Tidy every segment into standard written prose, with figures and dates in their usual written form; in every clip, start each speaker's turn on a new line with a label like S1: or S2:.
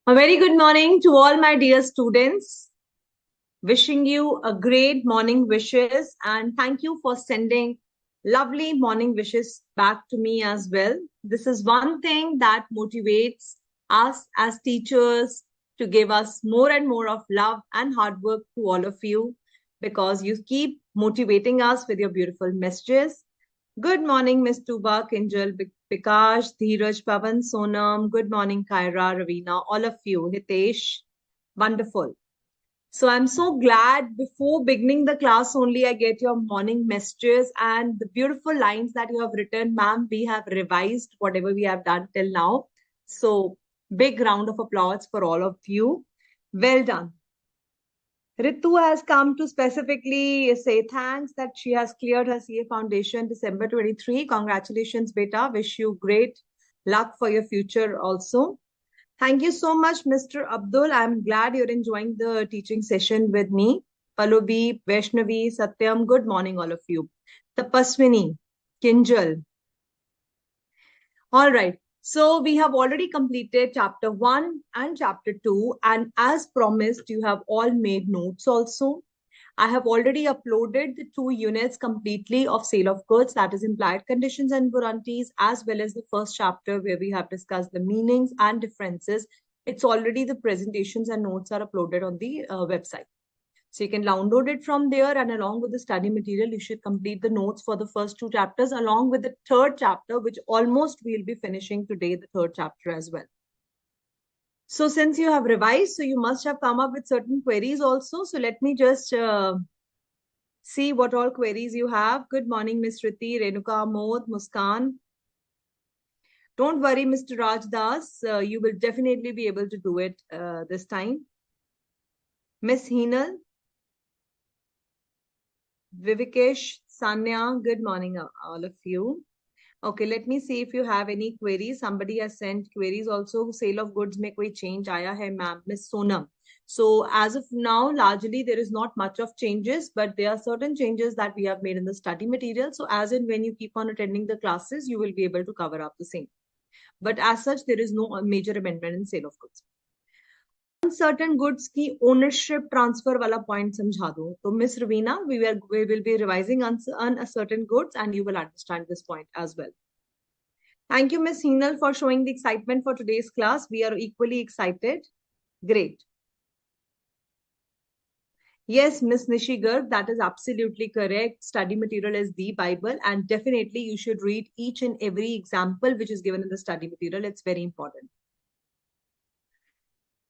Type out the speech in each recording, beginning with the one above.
S1: A very good morning to all my dear students. Wishing you a great morning wishes and thank you for sending lovely morning wishes back to me as well. This is one thing that motivates us as teachers to give us more and more of love and hard work to all of you because you keep motivating us with your beautiful messages. Good morning, Miss Tuba, Kinjal, Bikash, Dheeraj, Pavan, Sonam. Good morning, Kyra, Ravina, all of you. Hitesh, wonderful. So I'm so glad before beginning the class only I get your morning messages and the beautiful lines that you have written. Ma'am, we have revised whatever we have done till now. So big round of applause for all of you. Well done. Ritu has come to specifically say thanks that she has cleared her CA Foundation December 23. Congratulations, beta. Wish you great luck for your future also. Thank you so much, Mr. Abdul. I'm glad you're enjoying the teaching session with me. Pallavi, Vaishnavi, Satyam, good morning, all of you. Tapaswini, Kinjal. All right. So we have already completed chapter 1 and chapter 2. And as promised, you have all made notes also. I have already uploaded the 2 units completely of sale of goods, that is implied conditions and warranties, as well as the first chapter where we have discussed the meanings and differences. It's already the presentations and notes are uploaded on the website. So you can download it from there, and along with the study material, you should complete the notes for the first 2 chapters along with the third chapter, which almost we'll be finishing today, the third chapter as well. So since you have revised, so you must have come up with certain queries also. So let me just see what all queries you have. Good morning, Ms. Riti, Renuka, Mod, Muskan. Don't worry, Mr. Raj Das. You will definitely be able to do it this time. Miss Heenal, Vivikesh, Sanya, good morning, all of you. Okay, let me see if you have any queries. Somebody has sent queries also. Sale of goods में कोई change आया है, ma'am? Miss Sonam. So as of now, largely there is not much of changes, but there are certain changes that we have made in the study material. So as in when you keep on attending the classes, you will be able to cover up the same. But as such, there is no major amendment in sale of goods. Uncertain goods की ownership transfer वाला point समझा दो. तो Miss Ravina, we will be revising uncertain goods and you will understand this point as well. Thank you, Miss Heenal, for showing the excitement for today's class. We are equally excited. Great. Yes, Miss Nishigar, that is absolutely correct. Study material is the Bible, and definitely you should read each and every example which is given in the study material. It's very important.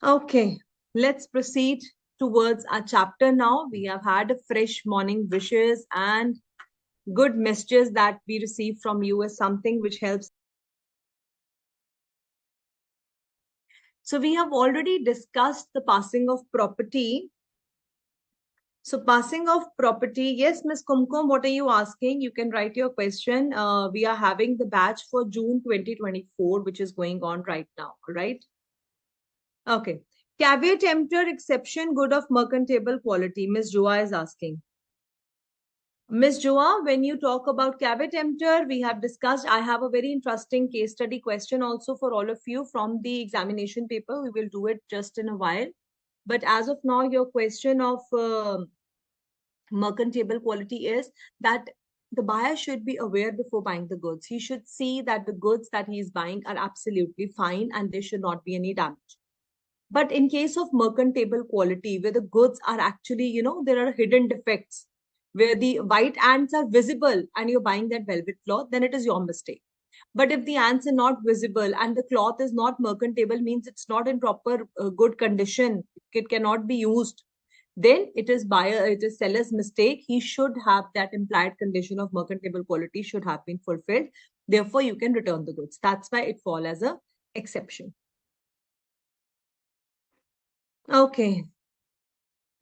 S1: Okay, let's proceed towards our chapter now. We have had a fresh morning wishes and good messages that we receive from you as something which helps. So we have already discussed the passing of property. So passing of property, yes, Ms. Kumkum, what are you asking? You can write your question. We are having the batch for June 2024, which is going on right now, right? Okay. Caveat emptor exception good of mercantile quality, Ms. Joa is asking. Ms. Joa, when you talk about caveat emptor, we have discussed, I have a very interesting case study question also for all of you from the examination paper. We will do it just in a while. But as of now, your question of mercantile quality is that the buyer should be aware before buying the goods. He should see that the goods that he is buying are absolutely fine and there should not be any damage. But in case of mercantile quality, where the goods are actually, there are hidden defects, where the white ants are visible and you're buying that velvet cloth, then it is your mistake. But if the ants are not visible and the cloth is not mercantile, means it's not in proper good condition, it cannot be used, then it is seller's mistake. He should have that implied condition of mercantile quality should have been fulfilled. Therefore, you can return the goods. That's why it falls as an exception. Okay.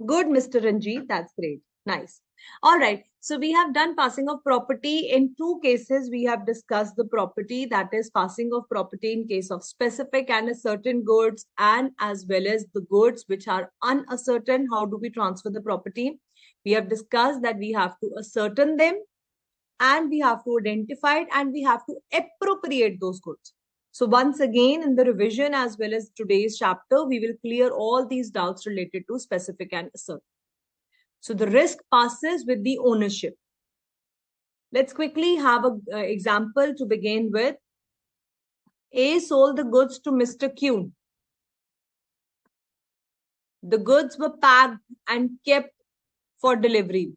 S1: Good, Mr. Ranjit. That's great. Nice. All right. So we have done passing of property. In 2 cases, we have discussed the property, that is passing of property in case of specific and ascertain goods, and as well as the goods which are unascertain. How do we transfer the property? We have discussed that we have to ascertain them and we have to identify it and we have to appropriate those goods. So once again, in the revision as well as today's chapter, we will clear all these doubts related to specific and assert. So the risk passes with the ownership. Let's quickly have an example to begin with. A sold the goods to Mr. Q. The goods were packed and kept for delivery.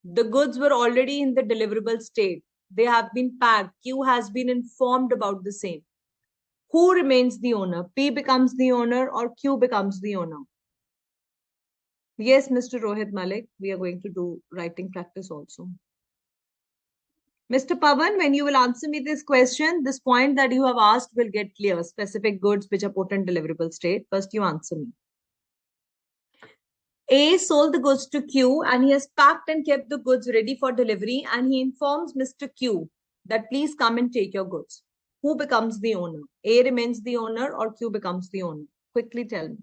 S1: The goods were already in the deliverable state. They have been packed. Q has been informed about the same. Who remains the owner? P becomes the owner or Q becomes the owner? Yes, Mr. Rohit Malik, we are going to do writing practice also. Mr. Pavan, when you will answer me this question, this point that you have asked will get clear. Specific goods which are put in deliverable state. First, you answer me. A sold the goods to Q and he has packed and kept the goods ready for delivery and he informs Mr. Q that please come and take your goods. Who becomes the owner? A remains the owner or Q becomes the owner? Quickly tell me.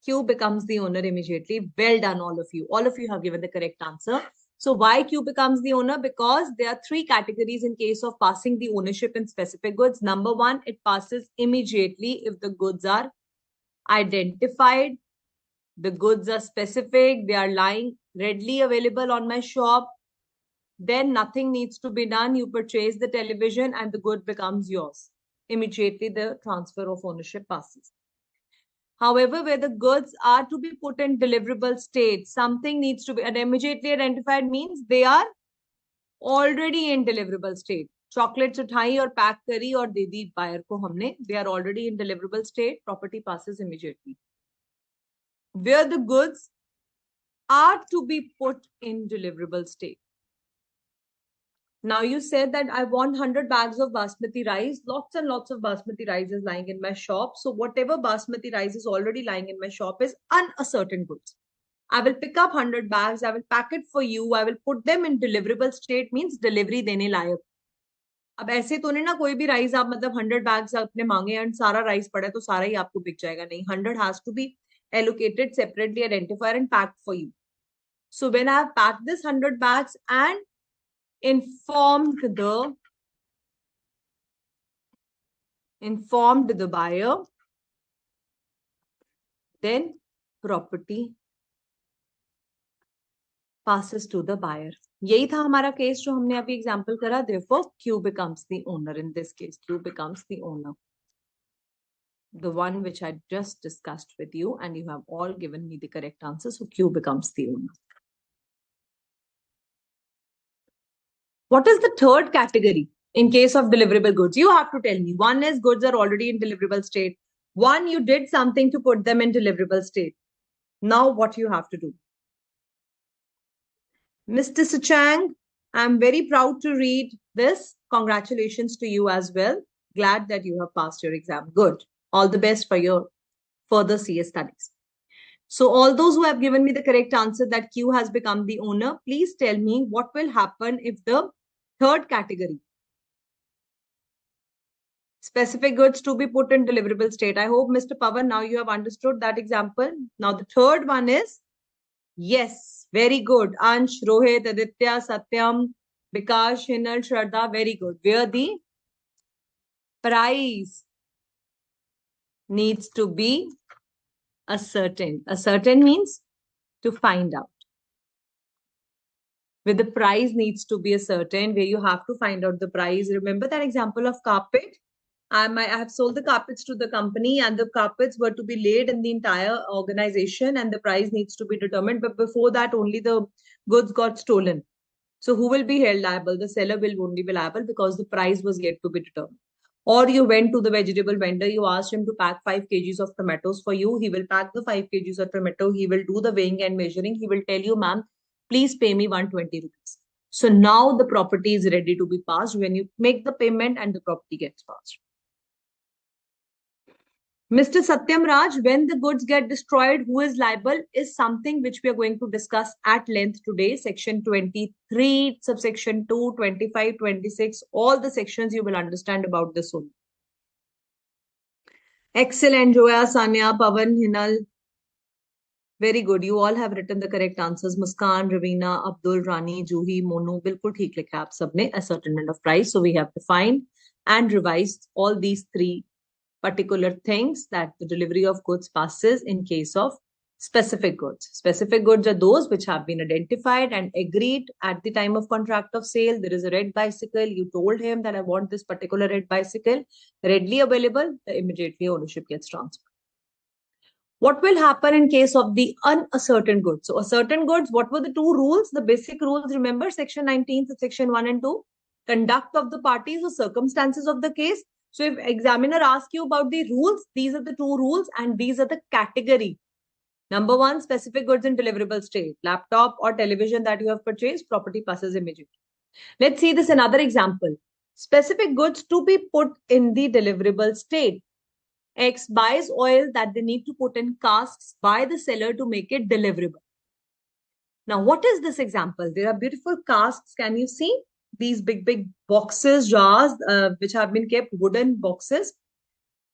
S1: Q becomes the owner immediately. Well done, all of you. All of you have given the correct answer. So why Q becomes the owner? Because there are three categories in case of passing the ownership in specific goods. Number one, it passes immediately if the goods are identified. The goods are specific. They are lying readily available on my shop. Then nothing needs to be done. You purchase the television and the good becomes yours. Immediately the transfer of ownership passes. However, where the goods are to be put in deliverable state, something needs to be immediately identified means they are already in deliverable state. Chocolates उठाई और pack करी और दे दी buyer को हमने. They are already in deliverable state. Property passes immediately. Where the goods are to be put in deliverable state. Now you said that I want 100 bags of basmati rice. Lots and lots of basmati rice is lying in my shop. So whatever basmati rice is already lying in my shop is unascertained goods. I will pick up 100 bags. I will pack it for you. I will put them in deliverable state means delivery देने लायक. अब ऐसे तो नहीं ना कोई भी rice आप मतलब 100 bags आपने मांगे एंड सारा राइस पड़ा है तो सारा ही आपको बिक जाएगा नहीं. 100 has to be allocated separately, identified and packed for you. So when I have packed this 100 bags and informed the buyer, then property passes to the buyer. यही था हमारा केस जो हमने अभी एग्जांपल करा. Therefore Q becomes the owner in this case. Q becomes the owner, the one which I just discussed with you, and you have all given me the correct answer. So Q becomes the owner. What is the third category in case of deliverable goods? You have to tell me. One is goods are already in deliverable state. One, you did something to put them in deliverable state. Now what you have to do? Mr. Suchang, I'm very proud to read this. Congratulations to you as well. Glad that you have passed your exam. Good. All the best for your further CS studies. So all those who have given me the correct answer that Q has become the owner, please tell me what will happen if the third category, specific goods to be put in deliverable state. I hope, Mr. Pavan, now you have understood that example. Now the third one is, yes, very good. Ansh, Rohit, Aditya, Satyam, Bikash, Hinal, Shraddha, very good. Where the price needs to be ascertained. Ascertained means to find out. Where the price needs to be ascertained, where you have to find out the price. Remember that example of carpet? I have sold the carpets to the company and the carpets were to be laid in the entire organization and the price needs to be determined. But before that, only the goods got stolen. So who will be held liable? The seller will only be liable because the price was yet to be determined. Or you went to the vegetable vendor, you asked him to pack 5 kgs of tomatoes for you. He will pack the 5 kgs of tomato. He will do the weighing and measuring. He will tell you, ma'am, please pay me 120 rupees. So now the property is ready to be passed when you make the payment and the property gets passed. Mr. Satyam Raj, when the goods get destroyed, who is liable is something which we are going to discuss at length today. Section 23, subsection 2, 25, 26, all the sections you will understand about this one. Excellent, Joya, Sanya, Pavan, Hinal. Very good. You all have written the correct answers. Muskan, Ravina, Abdul, Rani, Juhi, Monu. बिल्कुल ठीक लिखा है आप सबने. Ascertainment of price. So we have defined and revised all these three particular things that the delivery of goods passes in case of specific goods. Specific goods are those which have been identified and agreed at the time of contract of sale. There is a red bicycle. You told him that I want this particular red bicycle readily available. Immediately ownership gets transferred. What will happen in case of the unascertained goods? So ascertained goods, what were the two rules? The basic rules, remember, section 19, section 1 and 2, conduct of the parties or circumstances of the case. So if examiner asks you about the rules, these are the two rules and these are the category. Number one, specific goods in deliverable state. Laptop or television that you have purchased, property passes immediately. Let's see this another example. Specific goods to be put in the deliverable state. X buys oil that they need to put in casks by the seller to make it deliverable. Now, what is this example? There are beautiful casks. Can you see? These big boxes, jars, which have been kept, wooden boxes.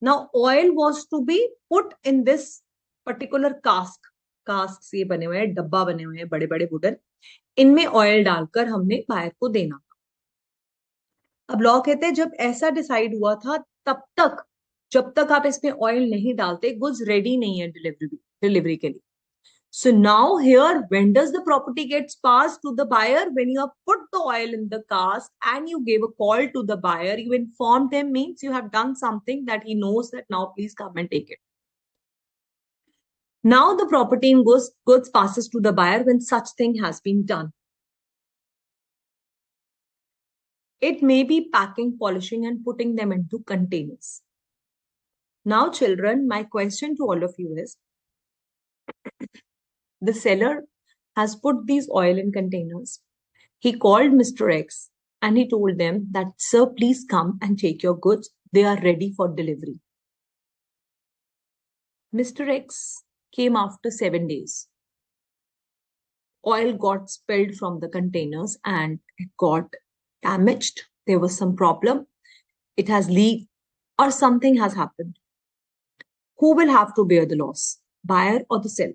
S1: Now, oil was to be put in this particular cask. Casks ये बने हुए हैं, डब्बा बने हुए हैं, बड़े-बड़े wooden. इनमें ऑयल डालकर हमने बायर को देना. अब लॉ कहते हैं जब ऐसा डिसाइड हुआ था तब तक जब तक आप इसमें ऑयल नहीं डालते गुड्स रेडी नहीं है डिलीवरी के लिए. So now here, when does the property gets passed to the buyer? When you have put the oil in the cask and you gave a call to the buyer, you informed him, means you have done something that he knows that now please come and take it. Now the property in goods passes to the buyer when such thing has been done. It may be packing, polishing and putting them into containers. Now children, my question to all of you is, the seller has put these oil in containers. He called Mr. X and he told them that, sir, please come and take your goods. They are ready for delivery. Mr. X came after 7 days. Oil got spilled from the containers and it got damaged. There was some problem. It has leaked or something has happened. Who will have to bear the loss? Buyer or the seller?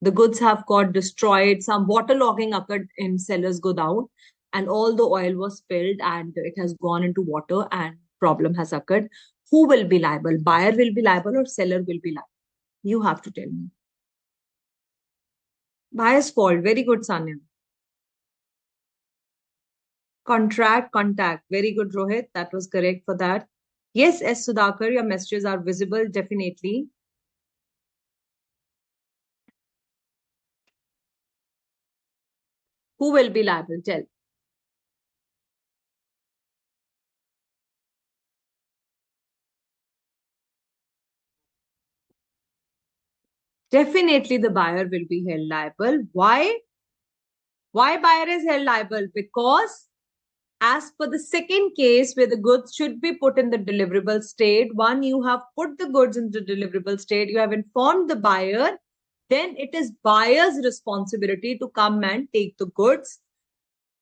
S1: The goods have got destroyed. Some waterlogging occurred in seller's godown and all the oil was spilled and it has gone into water and problem has occurred. Who will be liable? Buyer will be liable or seller will be liable? You have to tell me. Buyer's fault. Very good, Sanya. Contact. Very good, Rohit. That was correct for that. Yes, S. Sudhakar, your messages are visible, definitely. Who will be liable? Tell. Definitely the buyer will be held liable. Why? Why buyer is held liable? Because as per the second case where the goods should be put in the deliverable state, one, you have put the goods in the deliverable state, you have informed the buyer, then it is buyer's responsibility to come and take the goods.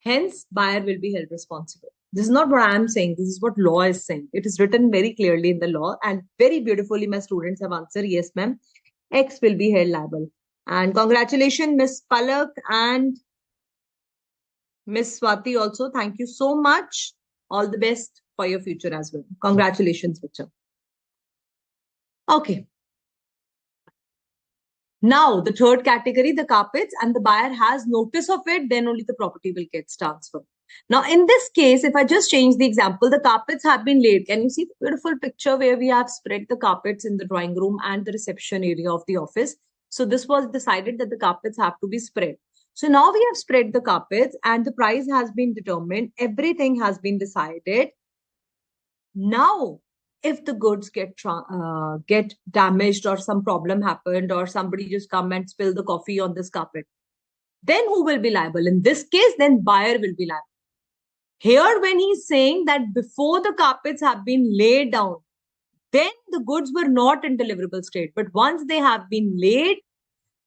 S1: Hence, buyer will be held responsible. This is not what I am saying. This is what law is saying. It is written very clearly in the law and very beautifully my students have answered, yes, ma'am. X will be held liable. And congratulations, Miss Palak and Miss Swati also. Thank you so much. All the best for your future as well. Congratulations, Victor. Okay. Now, the third category, the carpets, and the buyer has notice of it, then only the property will get transferred. Now, in this case, if I just change the example, the carpets have been laid. Can you see the beautiful picture where we have spread the carpets in the drawing room and the reception area of the office? So this was decided that the carpets have to be spread. So now we have spread the carpets and the price has been determined. Everything has been decided. Now, if the goods get damaged or some problem happened or somebody just come and spill the coffee on this carpet, then who will be liable? In this case, then buyer will be liable. Here, when he's saying that before the carpets have been laid down, then the goods were not in deliverable state. But once they have been laid,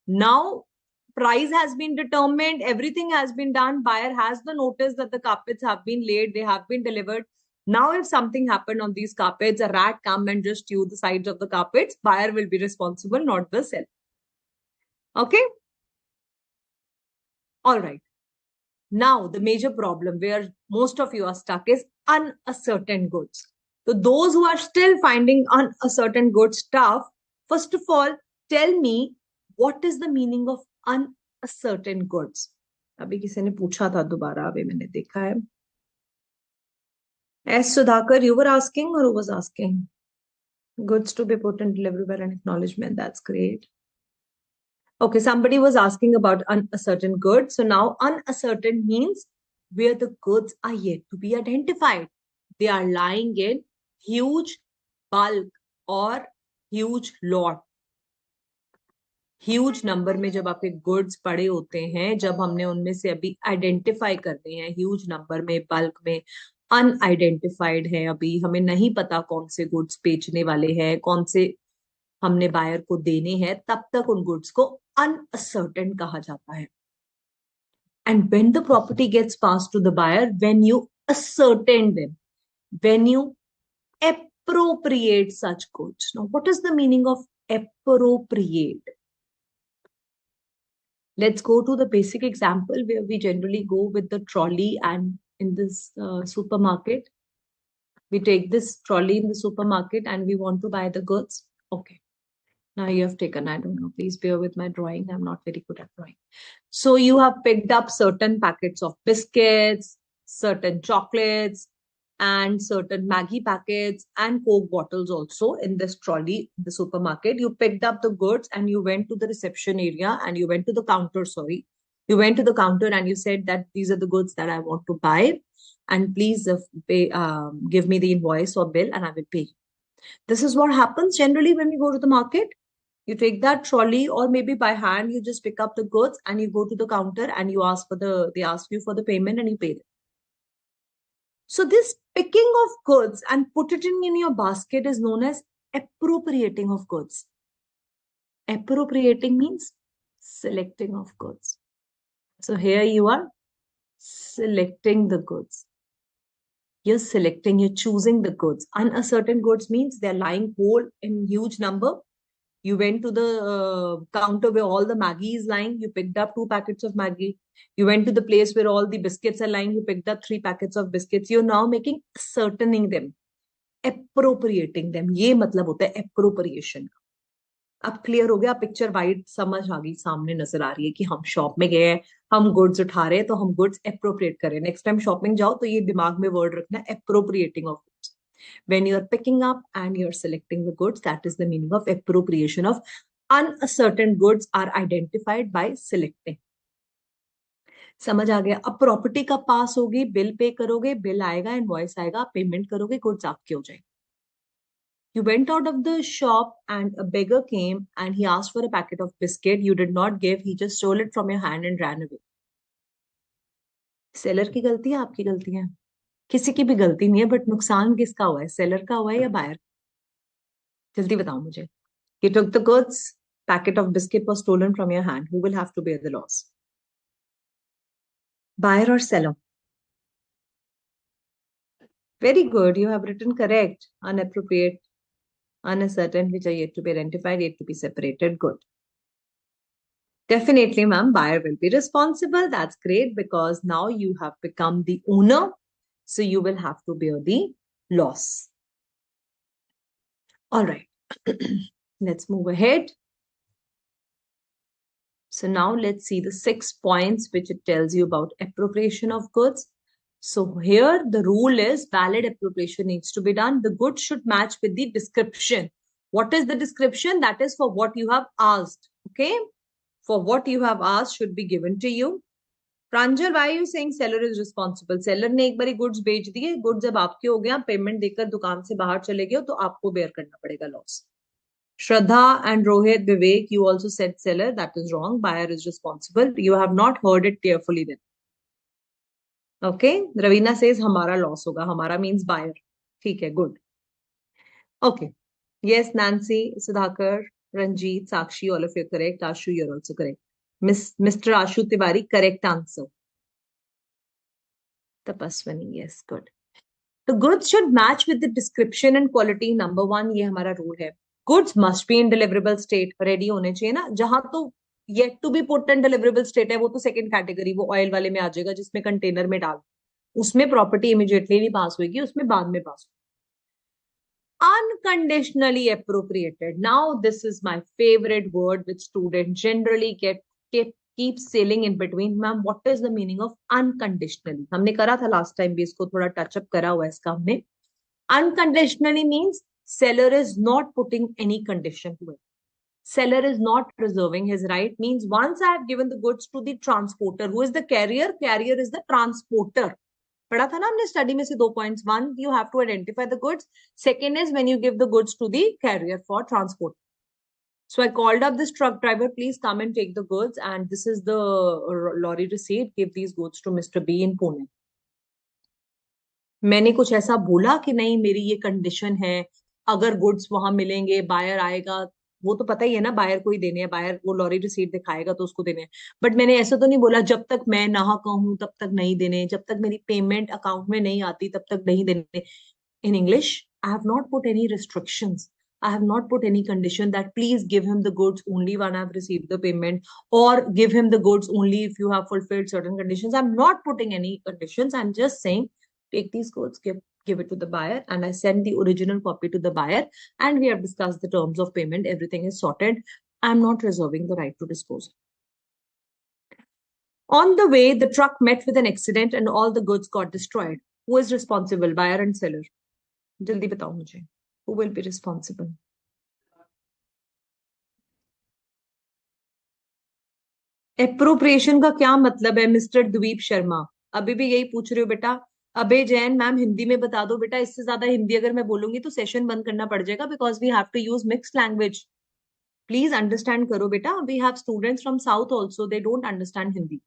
S1: now price has been determined, everything has been done, buyer has the notice that the carpets have been laid, they have been delivered. Now if something happened on these carpets, a rat come and just chew the sides of the carpets, buyer will be responsible, not the seller. Okay, all right. Now the major problem where most of you are stuck is unascertained goods. So those who are still finding unascertained goods tough, first of all, tell me what is the meaning of unascertained goods. अभी किसी ने पूछा था दोबारा, अभी मैंने देखा है. S. Sudhakar, you were asking or who was asking? Goods to be put in deliverable and acknowledgement. That's great. Okay, somebody was asking about unascertained goods. So now unascertained means where the goods are yet to be identified. They are lying in huge bulk or huge lot. Huge number में जब आपके goods पड़े होते हैं, जब हमने उनमें से अभी आइडेंटिफाई करने हैं, ह्यूज नंबर में, बल्क में, अनआइडेंटिफाइड है, अभी हमें नहीं पता कौन से गुड्स बेचने वाले हैं, कौन से हमने बायर को देने हैं, तब तक उन गुड्स को अनअसर्टेन कहा जाता है. And when the property gets pass to the buyer, when you ascertain them, when you appropriate such goods. Now, what is the meaning of appropriate? Let's go to the basic example where we generally go with the trolley, and in this supermarket, we take this trolley in the supermarket and we want to buy the goods. Okay. Now you have taken, I don't know, please bear with my drawing. I'm not very good at drawing. So you have picked up certain packets of biscuits, certain chocolates, and certain Maggie packets and Coke bottles also in this trolley, the supermarket. You picked up the goods and you went to the reception area and you went to the counter, sorry. You went to the counter and you said that these are the goods that I want to buy. And please give me the invoice or bill and I will pay. This is what happens generally when we go to the market. You take that trolley or maybe by hand, you just pick up the goods and you go to the counter and you ask they ask you for the payment and you pay them. So this picking of goods and putting it in your basket is known as appropriating of goods. Appropriating means selecting of goods. So here you are selecting the goods. You're selecting, you're choosing the goods. Unascertained goods means they're lying whole in huge number. You went to the counter where all the Maggie is lying. You picked up 2 packets of Maggie. You went to the place where all the biscuits are lying. You picked up 3 packets of biscuits. You're now making ascertaining them, appropriating them. ये मतलब होता है appropriation. अब clear हो गया, picture wide समझ आ गई, सामने नजर आ रही है कि हम शॉप में गए हैं, हम गुड्स उठा रहे हैं, तो हम गुड्स एप्रोप्रिएट करें. नेक्स्ट टाइम शॉपिंग जाओ तो ये दिमाग में वर्ड रखना, appropriating of goods. When you're picking up and you're selecting the goods, that is the meaning of appropriation of uncertain goods are identified by selecting. समझ आ गया. अब प्रॉपर्टी का पास होगी, बिल पे करोगे, बिल आएगा, इनवॉइस आएगा, payment करोगे, goods आपके हो जाएंगे. You went out of the shop and a beggar came and he asked for a packet of biscuit. You did not give. He just stole it from your hand and ran away. Seller की गलती है, आपकी गलती है? किसी की भी गलती नहीं है, बट नुकसान किसका हुआ है, सेलर का हुआ है या बायर? जल्दी बताओ मुझे. He took the goods, packet of biscuit was stolen from your hand. Who will have to bear the loss? Buyer or seller? Very good. You have written correct. Unappropriate, uncertain, which are yet to be identified, yet to be separated. Good. Definitely, ma'am, buyer will be responsible. That's great because now you have become the owner. So you will have to bear the loss. All right. Let's move ahead. So now let's see the 6 points which it tells you about appropriation of goods. So here the rule is valid appropriation needs to be done. The goods should match with the description. What is the description? That is for what you have asked. Okay. For what you have asked should be given to you. Pranjal, why are you saying seller is responsible? Seller ने एक बारी goods बेच दिए, goods जब आपके हो गया, payment देकर दुकान से बाहर चले गए, तो आपको bear करना पड़ेगा loss. Shraddha and Rohit, Vivek, you also said seller. That is wrong. Buyer is responsible. You have not heard it carefully then. Okay. Ravina says, हमारा loss होगा. हमारा means buyer. ठीक है, good. Okay. Yes, Nancy, Sudhakar, Ranjit, Sakshi, all of you are correct. Ashu, you're also correct. Mr. Ashu Tiwari, correct answer. Tapaswani, yes, good. The goods should match with the description and quality. Number one, ये हमारा rule है. Goods must be in deliverable state. Ready होने चाहिए ना. जहां तो yet to be put in deliverable state है, वो तो second category, वो oil वाले में आ जाएगा, जिसमें container में डाल. उसमें property immediately नहीं pass होगी, उसमें बाद में pass. Unconditionally appropriated. Now, this is my favorite word which students generally keep sailing in between. Ma'am, what is the meaning of unconditionally? हमने करा था last time भी, इसको थोड़ा touch up करा हुआ है इसका हमने. Unconditionally means seller is not putting any condition to it. Seller is not reserving his right. Means once I have given the goods to the transporter, who is the carrier? Carrier is the transporter. पढ़ा था ना हमने study में से 2 points. One, you have to identify the goods. Second is when you give the goods to the carrier for transport. So I called up this truck driver, please come and take the goods, and this is the lorry receipt. Give these goods to Mr. B in Pune. मैंने कुछ ऐसा बोला कि नहीं मेरी ये condition है, अगर गुड्स वहां मिलेंगे, बायर आएगा, वो तो पता ही है ना, बायर को ही देने हैं, बायर वो लॉरी रिसीट दिखाएगा तो उसको देने हैं. बट मैंने ऐसा तो नहीं बोला जब तक मैं ना कहूं तब तक नहीं देने, जब तक मेरी पेमेंट अकाउंट में नहीं आती तब तक नहीं देने. In English, I have not put any restrictions. I have not put any condition that please give him the goods only when I've received the payment, or give him the goods only if you have fulfilled certain conditions. I'm not putting any conditions. I'm just saying, take these goods, give it to the buyer, and I send the original copy to the buyer, and we have discussed the terms of payment. Everything is sorted. I'm not reserving the right to dispose. On the way, the truck met with an accident and all the goods got destroyed. Who is responsible? Buyer and seller. जल्दी बताओ मुझे, who will be responsible? Appropriation का क्या मतलब है mister द्वीप शर्मा? अभी भी यही पूछ रहे हो बेटा? अबे जैन मैम हिंदी में बता दो बेटा, इससे ज्यादा हिंदी अगर मैं बोलूंगी तो सेशन बंद करना पड़ जाएगा, because we have to use mixed language. Please understand करो बेटा, we have students from south also, they don't understand Hindi.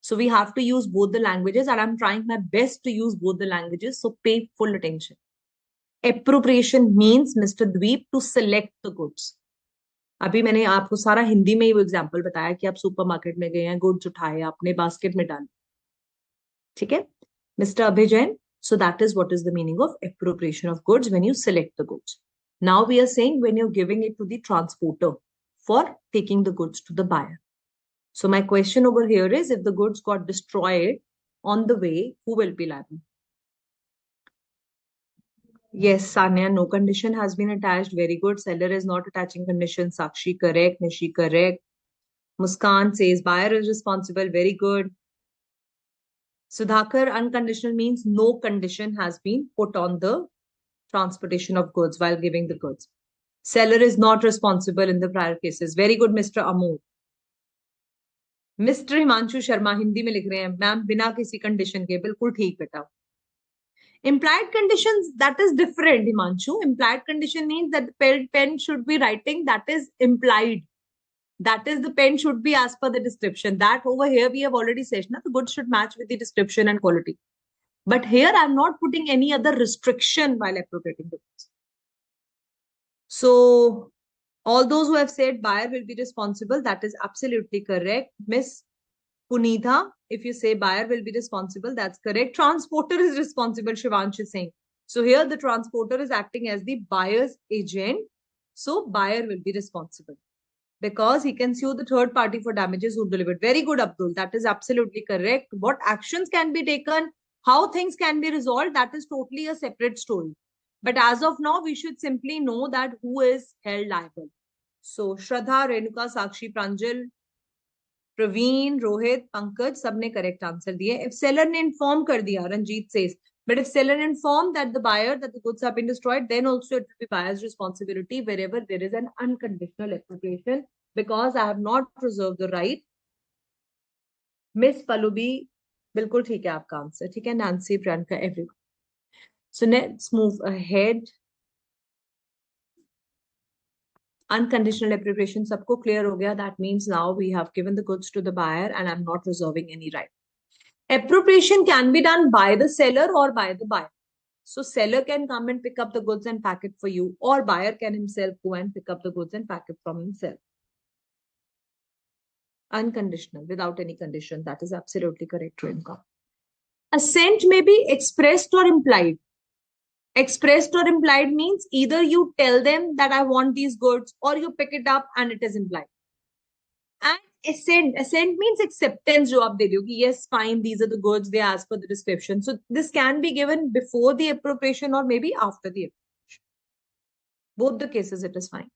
S1: So we have to use both the languages, and I'm trying my best to use both the languages. So pay full attention. Appropriation means, Mr. Dweep, to select the goods. अभी मैंने आपको सारा हिंदी में ही वो example बताया कि आप supermarket में गए हैं, गुड्स उठाए, आपने बास्केट में डाले. ठीक है mister Abhay Jain? So that is what is the meaning of appropriation of goods when you select the goods. Now we are saying when you're giving it to the transporter for taking the goods to the buyer. So my question over here is, if the goods got destroyed on the way, who will be liable? Yes, Sanya, no condition has been attached. Very good. Seller is not attaching condition. Sakshi, correct. Nishi, correct. Muskan says buyer is responsible. Very good. Sudhakar, unconditional means no condition has been put on the transportation of goods while giving the goods. Seller is not responsible in the prior cases. Very good, Mr. Amur. Mister Himanshu Sharma Hindi में लिख रहे हैं, ma'am बिना किसी condition के. बिल्कुल ठीक बेटा. Implied conditions, that is different, Himanshu. Implied condition means that the pen should be writing, that is implied. That is, the pen should be as per the description. That over here we have already said, na, the goods should match with the description and quality. But here I'm not putting any other restriction while appropriating the goods. So all those who have said buyer will be responsible, that is absolutely correct. Miss Punitha, if you say buyer will be responsible, that's correct. Transporter is responsible, Shivansh is saying. So here the transporter is acting as the buyer's agent. So buyer will be responsible because he can sue the third party for damages who delivered. Very good, Abdul. That is absolutely correct. What actions can be taken, how things can be resolved, that is totally a separate story. But as of now, we should simply know that who is held liable. So Shraddha, Renuka, Sakshi, Pranjal, Praveen, Rohit, Pankaj, सबने correct answer दिए. If seller ने inform कर दिया, Ranjit says, but if seller informed that the buyer that the goods have been destroyed, then also it will be buyer's responsibility wherever there is an unconditional appropriation, because I have not preserved the right. Miss Palubi, बिल्कुल ठीक है आपका answer. ठीक है, Nancy, Priyanka, everyone. So let's move ahead. Unconditional appropriation सबको clear हो गया. That means now we have given the goods to the buyer and I'm not reserving any right. Appropriation can be done by the seller or by the buyer. So seller can come and pick up the goods and pack it for you, or buyer can himself go and pick up the goods and pack it from himself. Unconditional, without any condition. That is absolutely correct, Rinka. Assent may be expressed or implied. Expressed or implied means either you tell them that I want these goods, or you pick it up and it is implied. And assent means acceptance जो आप दे दोगे. Yes, fine, these are the goods, they ask for the description. So this can be given before the appropriation or maybe after the appropriation. Both the cases it is fine.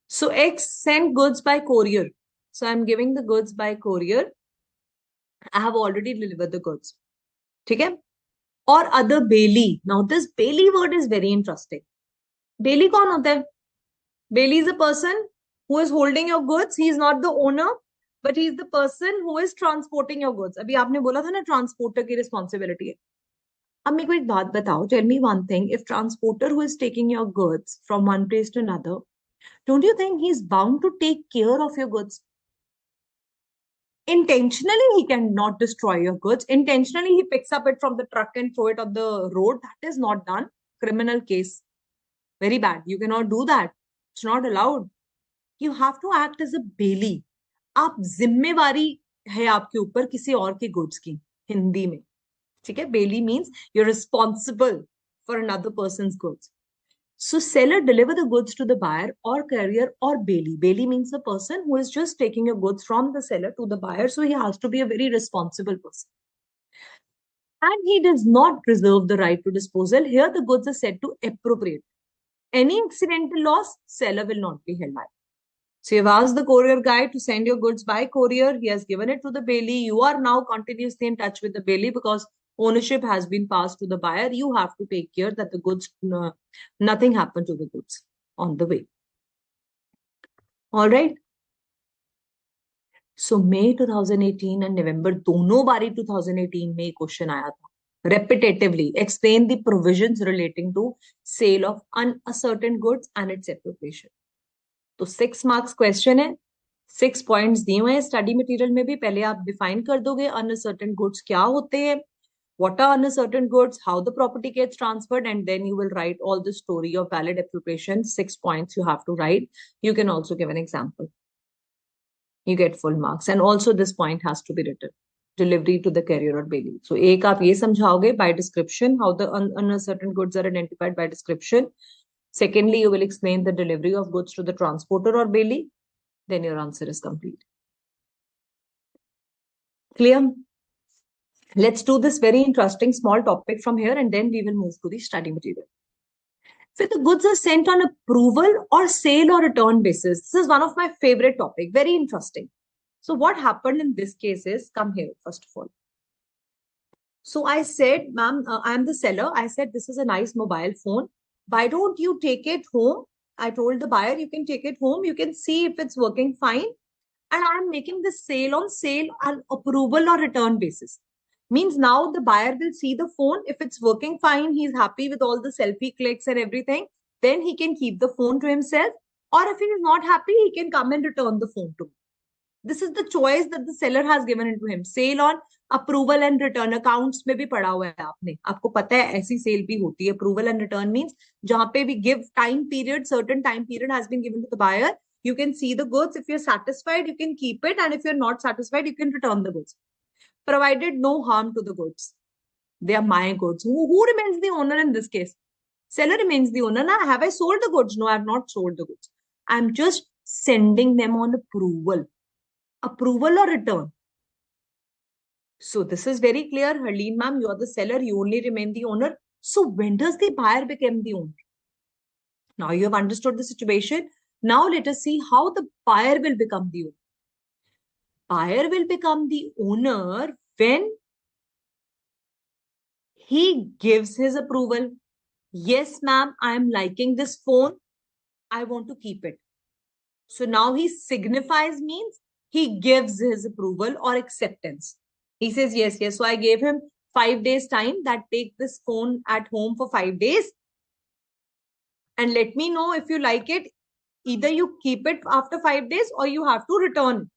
S1: So X sent goods by courier. So I'm giving the goods by courier. I have already delivered the goods. ठीक है? Or other bailey. Now this bailey word is very interesting. Bailey कौन होता है? Bailey is a person who is holding your goods. He is not the owner, but he is the person who is transporting your goods. अभी आपने बोला था ना transporter की responsibility है. अब मेरे को एक बात बताओ. Tell me one thing. If transporter who is taking your goods from one place to another, don't you think he is bound to take care of your goods? Intentionally, he cannot destroy your goods. Intentionally, he picks up it from the truck and throw it on the road. That is not done. Criminal case. Very bad. You cannot do that. It's not allowed. You have to act as a bailey. आप जिम्मेवारी है आपके ऊपर किसी और के goods की. हिंदी में. ठीक है? Bailey means you're responsible for another person's goods. So seller deliver the goods to the buyer or carrier or bailey. Bailey means the person who is just taking your goods from the seller to the buyer. So he has to be a very responsible person. And he does not reserve the right to disposal. Here the goods are said to appropriate. Any incidental loss, seller will not be held liable. So you've asked the courier guy to send your goods by courier. He has given it to the bailey. You are now continuously in touch with the bailey because ownership has been passed to the buyer. You have to take care that the goods, nothing happened to the goods on the way. All right. So May 2018 and November दोनों बारी 2018 में question आया था. Repetitively explain the provisions relating to sale of unascertained goods and its appropriation. तो 6 marks question है. 6 points दिए हुए हैं स्टडी मटेरियल में भी. पहले आप डिफाइन कर दोगे अनसर्टेन गुड्स क्या होते हैं, what are unascertained goods, how the property gets transferred, and then you will write all the story of valid appropriation. 6 points you have to write. You can also give an example. You get full marks. And also this point has to be written. Delivery to the carrier or bailey. So एक आप ये समझाओगे by description, how the unascertained goods are identified by description. Secondly, you will explain the delivery of goods to the transporter or bailey. Then your answer is complete. Clear? Let's do this very interesting small topic from here and then we will move to the study material. So the goods are sent on approval or sale or return basis. This is one of my favorite topic. Very interesting. So what happened in this case is, come here first of all. So I said, ma'am, I am the seller. I said, this is a nice mobile phone. Why don't you take it home? I told the buyer, you can take it home. You can see if it's working fine. And I'm making this sale on approval or return basis. Means now the buyer will see the phone. If it's working fine, he's happy with all the selfie clicks and everything, then he can keep the phone to himself. Or if he is not happy, he can come and return the phone to me. This is the choice that the seller has given into him. Sale on approval and return. Accounts में भी पढ़ा हुआ है आपने. आपको पता है ऐसी sale भी होती है. Approval and return means जहाँ पे we give time period, certain time period has been given to the buyer. You can see the goods. If you're satisfied, you can keep it. And if you're not satisfied, you can return the goods. Provided no harm to the goods. They are my goods. Who remains the owner in this case? Seller remains the owner. Now, have I sold the goods? No, I have not sold the goods. I'm just sending them on approval. Approval or return. So this is very clear. Harleen ma'am, you are the seller. You only remain the owner. So when does the buyer become the owner? Now you have understood the situation. Now let us see how the buyer will become the owner. Buyer will become the owner when he gives his approval. Yes, ma'am, I am liking this phone. I want to keep it. So now he signifies means he gives his approval or acceptance. He says, yes, yes. So I gave him 5 days time that take this phone at home for 5 days. And let me know if you like it. Either you keep it after 5 days or you have to return.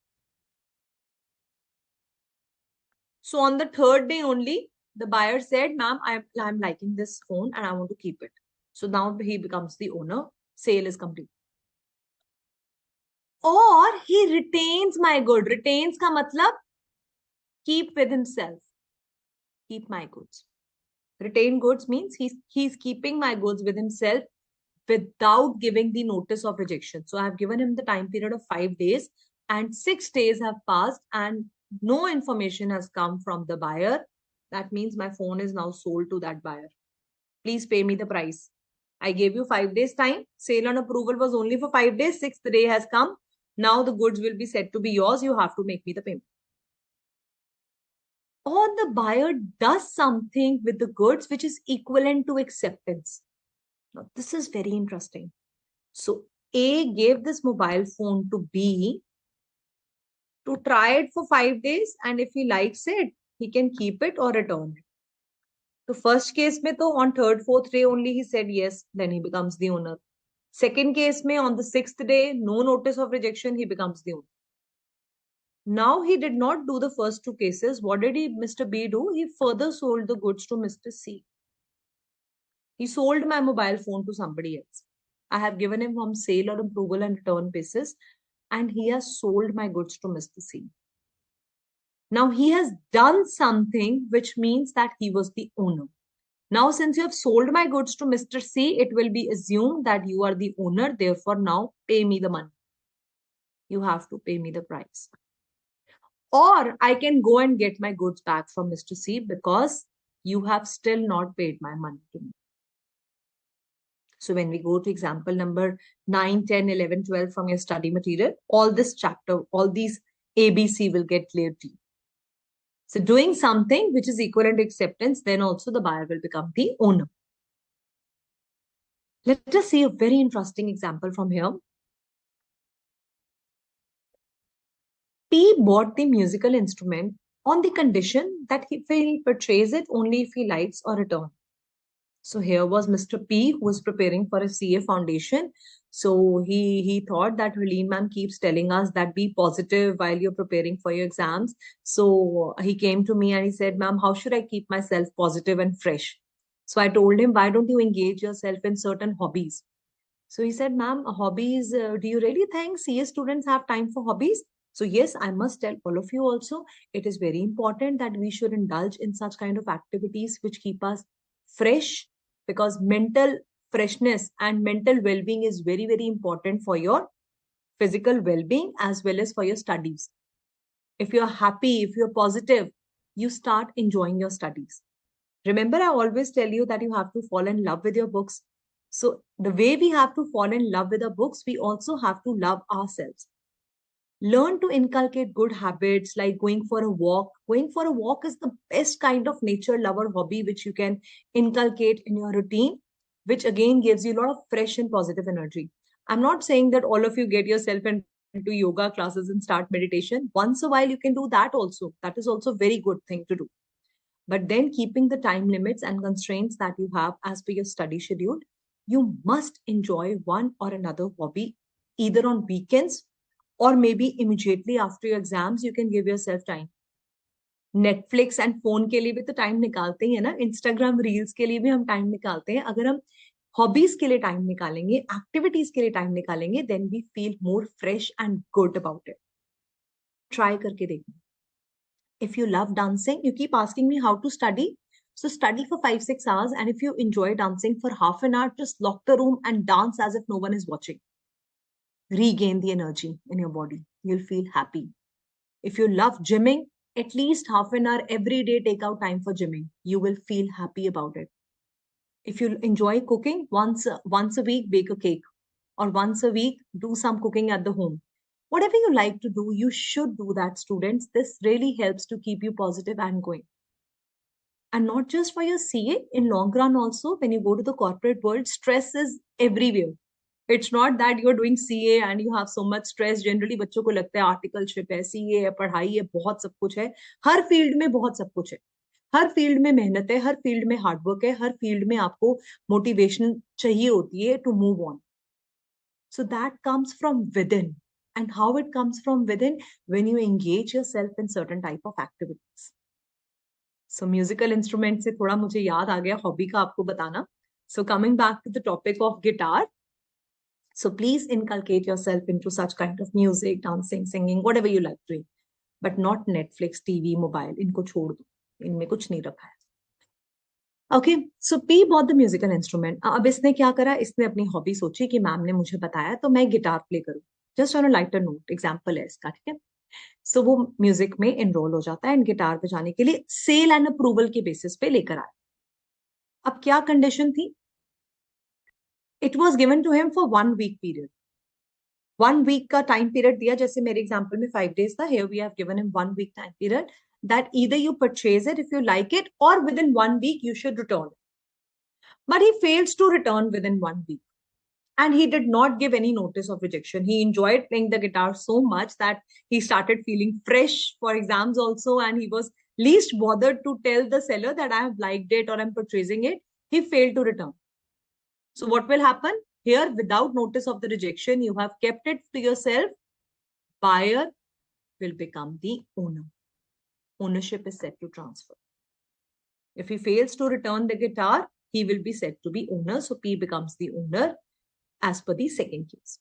S1: So on the 3rd day only, The buyer said, ma'am, I'm liking this phone and I want to keep it. So now he becomes the owner. Sale is complete. Or he retains my good. Retains ka matlab keep with himself. Keep my goods. Retain goods means he's keeping my goods with himself without giving the notice of rejection. So I have given him the time period of 5 days, and 6 days have passed and no information has come from the buyer. That means my phone is now sold to that buyer. Please pay me the price. I gave you 5 days time. Sale on approval was only for 5 days. Sixth day has come. Now the goods will be said to be yours. You have to make me the payment. Or the buyer does something with the goods which is equivalent to acceptance. Now, this is very interesting. So A gave this mobile phone to B to try it for 5 days, and if he likes it, he can keep it or return it. So first case mein to on third, fourth day only he said yes, then he becomes the owner. Second case mein on the sixth day, no notice of rejection, he becomes the owner. Now he did not do the first two cases. What did Mr. B do? He further sold the goods to Mr. C. He sold my mobile phone to somebody else. I have given him from sale or approval and return basis, and he has sold my goods to Mr. C. Now he has done something which means that he was the owner. Now, since you have sold my goods to Mr. C, it will be assumed that you are the owner. Therefore, now pay me the money. You have to pay me the price. Or I can go and get my goods back from Mr. C because you have still not paid my money to me. So when we go to example number 9, 10, 11, 12 from your study material, all this chapter, all these ABC will get clear to you. So doing something which is equivalent to acceptance, then also the buyer will become the owner. Let us see a very interesting example from here. P bought the musical instrument on the condition that he will purchase it only if he likes or return. So here was Mr. P who was preparing for a CA foundation. So he thought that Helene ma'am keeps telling us that be positive while you're preparing for your exams. So he came to me and he said, ma'am, how should I keep myself positive and fresh? So I told him, why don't you engage yourself in certain hobbies? So he said, ma'am, hobbies, do you really think CA students have time for hobbies? So yes, I must tell all of you also, it is very important that we should indulge in such kind of activities which keep us fresh, because mental freshness and mental well-being is very, very important for your physical well-being as well as for your studies. If you're happy, if you're positive, you start enjoying your studies. Remember, I always tell you that you have to fall in love with your books. So the way we have to fall in love with our books, we also have to love ourselves. Learn to inculcate good habits like going for a walk. Going for a walk is the best kind of nature lover hobby which you can inculcate in your routine, which again gives you a lot of fresh and positive energy. I'm not saying that all of you get yourself into yoga classes and start meditation. Once a while, you can do that also. That is also a very good thing to do. But then keeping the time limits and constraints that you have as per your study schedule, you must enjoy one or another hobby either on weekends or maybe immediately after your exams. You can give yourself time. Netflix and phone के लिए भी तो time निकालते ही है ना, Instagram reels के लिए भी हम टाइम निकालते हैं. अगर हम हॉबीज के लिए टाइम निकालेंगे, एक्टिविटीज के लिए टाइम निकालेंगे, then we feel more fresh and good about it. Try करके देखना. If you love dancing, you keep asking me how to study. So study for 5-6 hours, and if you enjoy dancing for half an hour, just lock the room and dance as if no one is watching. Regain the energy in your body. You'll feel happy. If you love gymming, at least half an hour every day, take out time for gymming. You will feel happy about it. If you enjoy cooking, once a week, bake a cake, or once a week, do some cooking at the home. Whatever you like to do, you should do that, students. This really helps to keep you positive and going. And not just for your CA, in long run also, when you go to the corporate world, stress is everywhere. It's not that you're doing CA and you have so much stress. Generally, बच्चों को लगता है articleship है, CA है, पढ़ाई है, बहुत सब कुछ है. हर फील्ड में बहुत सब कुछ है. हर फील्ड में मेहनत है, हर फील्ड में हार्डवर्क है, हर फील्ड में आपको मोटिवेशन चाहिए होती है to move on. So that comes from within. And how it comes from within? When you engage yourself in certain type of activities. So musical instrument से थोड़ा मुझे याद आ गया हॉबी का आपको बताना. So coming back to the topic of guitar. So please inculcate yourself into such kind of music, dancing, singing, whatever you like doing. But not Netflix, TV, mobile. इनको छोड़ दो. इनमें कुछ नहीं रखा है. Okay so P bought the musical instrument. अब इसने क्या करा, इसने अपनी हॉबी सोची कि मैम ने मुझे बताया तो मैं गिटार प्ले करूँ. Just on a lighter note example है इसका, ठीक है. सो वो म्यूजिक में एनरोल हो जाता है एंड गिटार बजाने के लिए सेल एंड अप्रूवल के बेसिस पे लेकर आया. अब क्या कंडीशन थी, it was given to him for 1 week period. 1 week का टाइम पीरियड दिया, जैसे मेरे एग्जाम्पल में 5 days था. Here we have given him 1 week time period that either you purchase it if you like it or within 1 week you should return it. But he fails to return within 1 week. And he did not give any notice of rejection. He enjoyed playing the guitar so much that he started feeling fresh for exams also, and he was least bothered to tell the seller that I have liked it or I'm purchasing it. He failed to return. So what will happen? Here, without notice of the rejection, you have kept it to yourself. Buyer will become the owner. Ownership is set to transfer. If he fails to return the guitar, he will be said to be owner. So P becomes the owner as per the second case.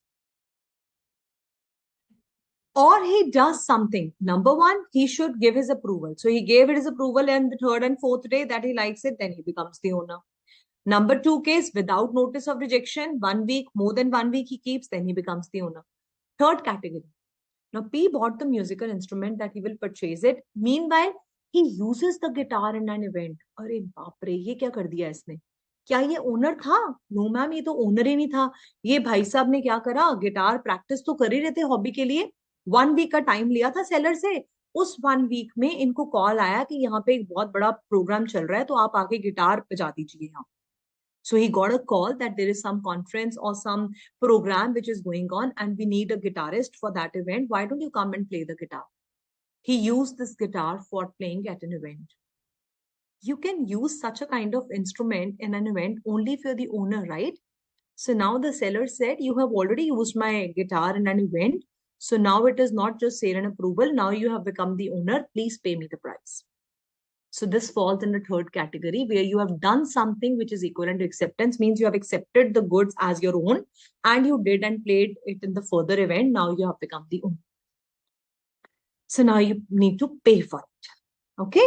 S1: Or he does something. Number one, he should give his approval. So he gave his approval, and the third and fourth day that he likes it, then he becomes the owner. Number two case, without notice of rejection, 1 week, more than 1 week he keeps, then he becomes the owner. Third category. Now P bought the musical instrument that he will purchase it. Meanwhile, he uses the guitar in an event. अरे बाप रे, ये क्या कर दिया इसने? क्या ये ओनर था? नो मैम, ये तो ओनर ही नहीं था. ये भाई साहब ने क्या करा, गिटार प्रैक्टिस तो कर ही रहे थे हॉबी के लिए. 1 वीक का टाइम लिया था सेलर से. उस 1 वीक में इनको कॉल आया कि यहाँ पे एक बहुत बड़ा प्रोग्राम चल रहा है, तो आप आके गिटार बजा दीजिए यहाँ. So he got a call that there is some conference or some program which is going on and we need a guitarist for that event. Why don't you come and play the guitar? He used this guitar for playing at an event. You can use such a kind of instrument in an event only if you're the owner, right? So now the seller said, you have already used my guitar in an event. So now it is not just sale and approval. Now you have become the owner. Please pay me the price. So this falls in the third category where you have done something which is equivalent to acceptance, means you have accepted the goods as your own and you did and played it in the further event. Now you have become the owner. So now you need to pay for it. Okay.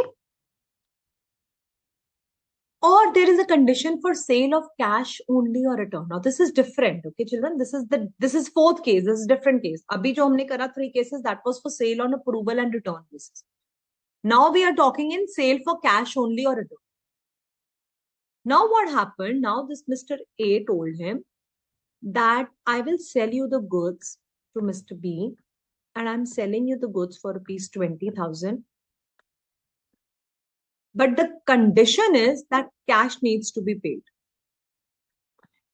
S1: Or there is a condition for sale of cash only or return. Now this is different. Okay, children, this is fourth case. This is different case. Abhi jo humne kara 3 cases, that was for sale on approval and return basis. Now we are talking in sale for cash only or return. Now what happened? Now this Mr. A told him that I will sell you the goods to Mr. B and I'm selling you the goods for rupees 20,000. But the condition is that cash needs to be paid.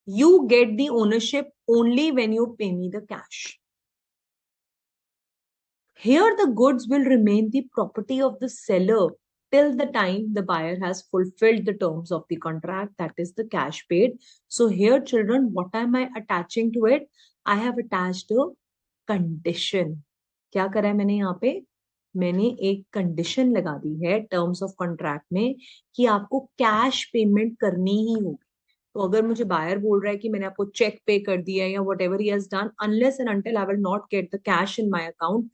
S1: You get the ownership only when you pay me the cash. Here the goods will remain the property of the seller till the time the buyer has fulfilled the terms of the contract, that is the cash paid. So here children, what am I attaching to it? I have attached a condition. क्या करा है मैंने यहाँ पे? मैंने एक condition लगा दी है टर्म्स ऑफ कॉन्ट्रैक्ट में कि आपको कैश पेमेंट करनी ही होगी. तो अगर मुझे बायर बोल रहा है कि मैंने आपको चेक पे कर दिया या whatever he has done, unless and until I will not get the cash in my account,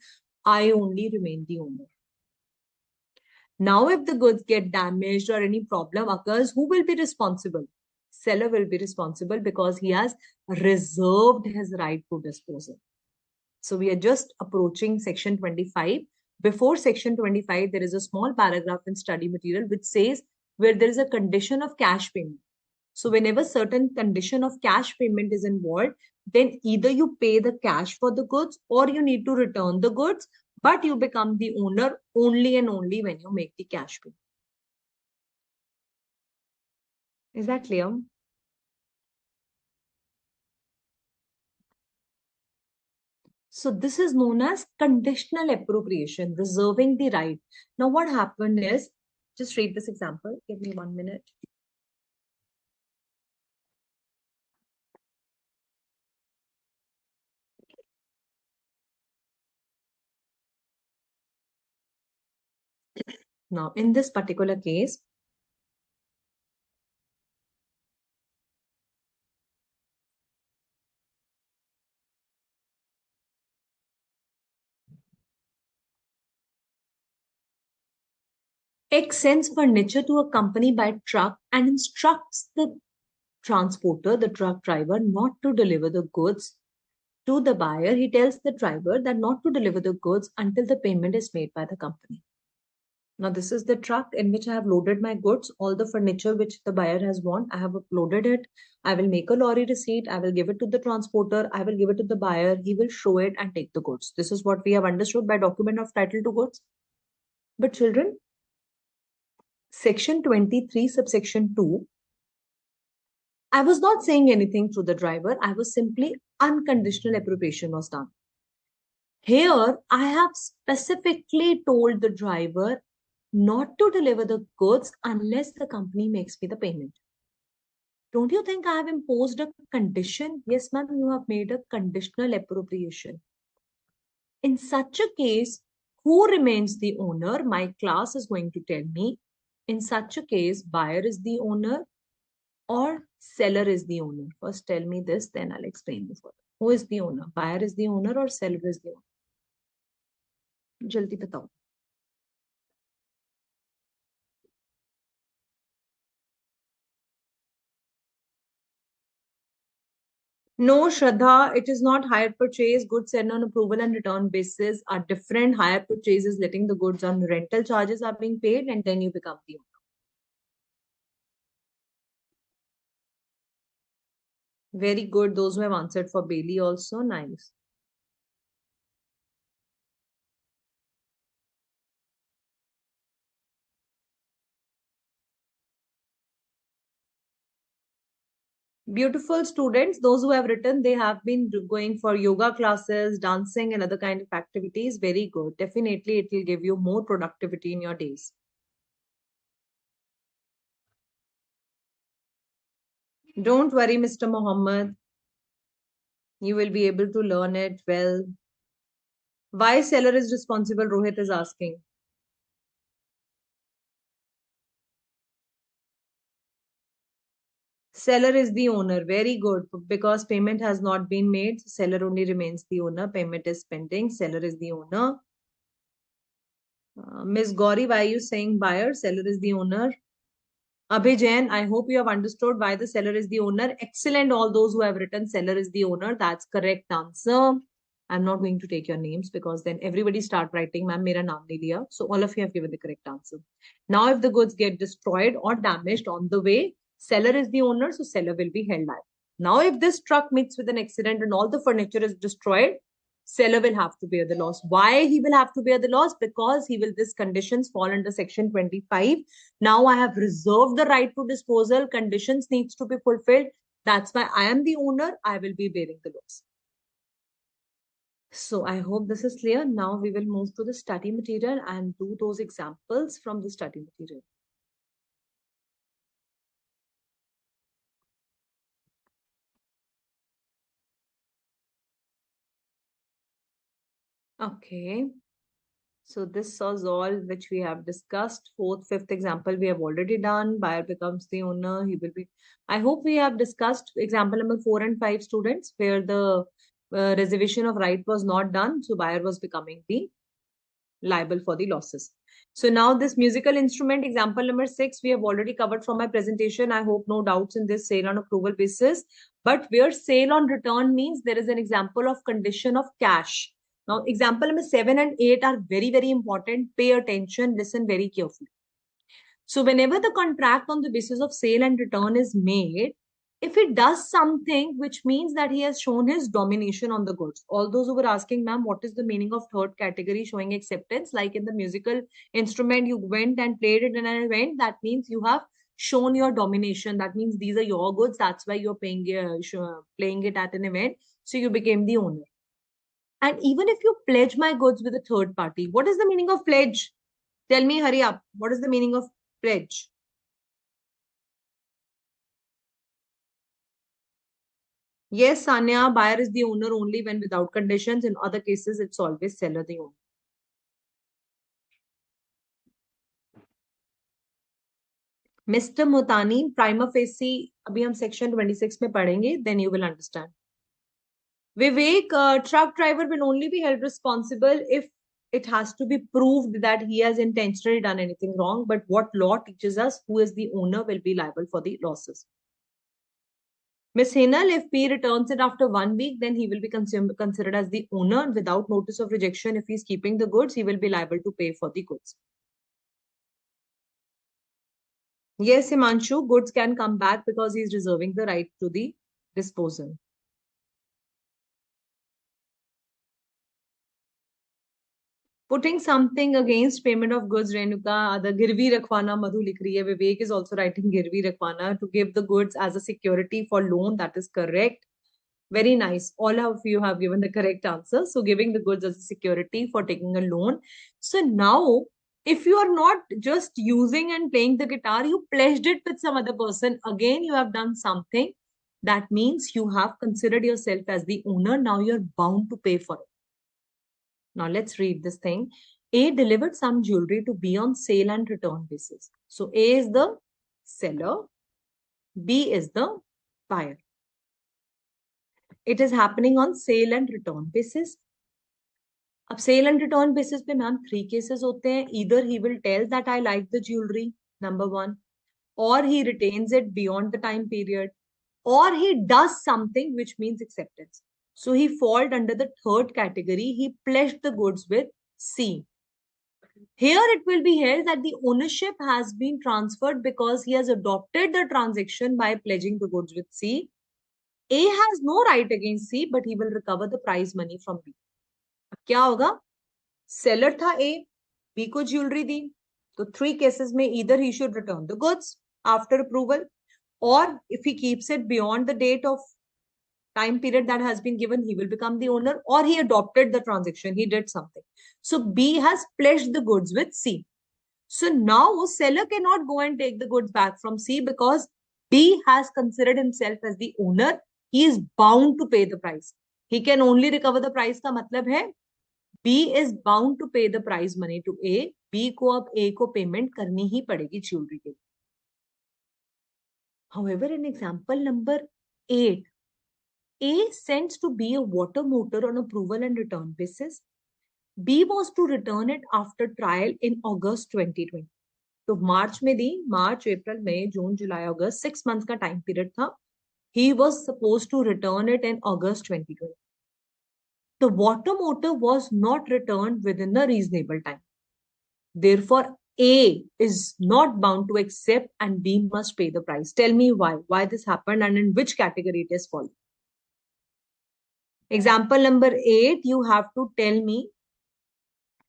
S1: I only remain the owner. Now, if the goods get damaged or any problem occurs, who will be responsible? Seller will be responsible because he has reserved his right to disposal. So we are just approaching section 25. Before section 25, there is a small paragraph in study material which says where there is a condition of cash payment. So whenever certain condition of cash payment is involved, then either you pay the cash for the goods or you need to return the goods, but you become the owner only and only when you make the cash payment. Is that clear? So this is known as conditional appropriation, reserving the right. Now what happened is, just read this example. Give me 1 minute. Now, in this particular case, X sends furniture to a company by truck and instructs the transporter, the truck driver, not to deliver the goods to the buyer. He tells the driver that not to deliver the goods until the payment is made by the company. Now, this is the truck in which I have loaded my goods, all the furniture which the buyer has want. I have uploaded it. I will make a lorry receipt. I will give it to the transporter. I will give it to the buyer. He will show it and take the goods. This is what we have understood by document of title to goods. But children, section 23, subsection 2, I was not saying anything to the driver. I was simply unconditional appropriation was done. Here, I have specifically told the driver not to deliver the goods unless the company makes me the payment. Don't you think I have imposed a condition? Yes, ma'am, you have made a conditional appropriation. In such a case, who remains the owner? My class is going to tell me. In such a case, buyer is the owner or seller is the owner. First tell me this, then I'll explain this further. Who is the owner? Buyer is the owner or seller is the owner? जल्दी बताओ. No, Shraddha, it is not hire purchase. Goods sent on approval and return basis are different. Hire purchase is letting the goods on rental charges are being paid and then you become the owner. Very good. Those who have answered for Bailey also, nice. Beautiful students. Those who have written, they have been going for yoga classes, dancing and other kind of activities. Very good. Definitely, it will give you more productivity in your days. Don't worry, Mr. Mohammed. You will be able to learn it well. Why seller is responsible, Rohit is asking. Seller is the owner. Very good. Because payment has not been made, seller only remains the owner. Payment is pending. Seller is the owner. Ms. Gauri, why are you saying buyer? Seller is the owner. Abhay Jain, I hope you have understood why the seller is the owner. Excellent. All those who have written seller is the owner. That's correct answer. I'm not going to take your names because then everybody start writing, ma'am, mera naam nahi liya. So all of you have given the correct answer. Now, if the goods get destroyed or damaged on the way, seller is the owner, so seller will be held liable. Now, if this truck meets with an accident and all the furniture is destroyed, seller will have to bear the loss. Why he will have to bear the loss? Because he will, this conditions fall under section 25. Now I have reserved the right to disposal. Conditions needs to be fulfilled. That's why I am the owner. I will be bearing the loss. So I hope this is clear. Now we will move to the study material and do those examples from the study material. Okay. So this was all which we have discussed. Fourth, fifth example we have already done. Buyer becomes the owner. He will be. I hope we have discussed example number 4 and 5, students, where the reservation of right was not done. So buyer was becoming the liable for the losses. So now this musical instrument example number 6, we have already covered from my presentation. I hope no doubts in this sale on approval basis. But where sale on return means there is an example of condition of cash. Now example number 7 and 8 are very, very important. Pay attention, listen very carefully. So whenever the contract on the basis of sale and return is made, if he does something which means that he has shown his domination on the goods. All those who were asking, ma'am, what is the meaning of third category showing acceptance? Like in the musical instrument, you went and played it in an event. That means you have shown your domination. That means these are your goods. That's why you're paying, playing it at an event. So you became the owner. And even if you pledge my goods with a third party, what is the meaning of pledge? Tell me, hurry up. What is the meaning of pledge? Yes, Sanya, buyer is the owner only when without conditions. In other cases, it's always seller the owner. Mister Motani, prima facie अभी हम section 26 में पढ़ेंगे, then you will understand. Vivek, truck driver will only be held responsible if it has to be proved that he has intentionally done anything wrong. But what law teaches us who is the owner will be liable for the losses. Miss Hinal, if P returns it after 1 week, then he will be considered as the owner without notice of rejection. If he's keeping the goods, he will be liable to pay for the goods. Yes, Himanshu, goods can come back because he's reserving the right to the disposal. Putting something against payment of goods, Renuka, the girvi rakhwana, Madhu likh rahi hai. Vivek is also writing girvi rakhwana to give the goods as a security for loan. That is correct. Very nice. All of you have given the correct answer. So giving the goods as a security for taking a loan. So now, if you are not just using and playing the guitar, you pledged it with some other person. Again, you have done something. That means you have considered yourself as the owner. Now you're bound to pay for it. Now let's read this thing. A delivered some jewelry to B on sale and return basis. So A is the seller, B is the buyer. It is happening on sale and return basis. अब sale and return basis पे ma'am 3 cases होते हैं. Either he will tell that I like the jewelry, number 1, or he retains it beyond the time period, or he does something which means acceptance. So he falls under the third category. He pledged the goods with C. Here it will be held that the ownership has been transferred because he has adopted the transaction by pledging the goods with C. A has no right against C, but he will recover the prize money from B. क्या होगा? Seller था A, B को jewellery दी, तो 3 cases में either he should return the goods after approval, or if he keeps it beyond the date of time period that has been given, he will become the owner, or he adopted the transaction, he did something. So B has pledged the goods with C. So now seller cannot go and take the goods back from C because B has considered himself as the owner. He is bound to pay the price. He can only recover the price का मतलब है B is bound to pay the prize money to A. B को अब A को payment करनी ही पड़ेगी jewellery के लिए. However, in example number 8, A sends to B a water motor on approval and return basis. B was to return it after trial in August 2020. तो मार्च में दी, मार्च, अप्रैल, मई, जून, जुलाई, अगस्त, 6 months का टाइम पीरियड था. He was supposed to return it in August 2020. The water motor was not returned within a reasonable time. Therefore, A is not bound to accept and B must pay the price. Tell me why this happened and in which category it is falling. Example number 8, you have to tell me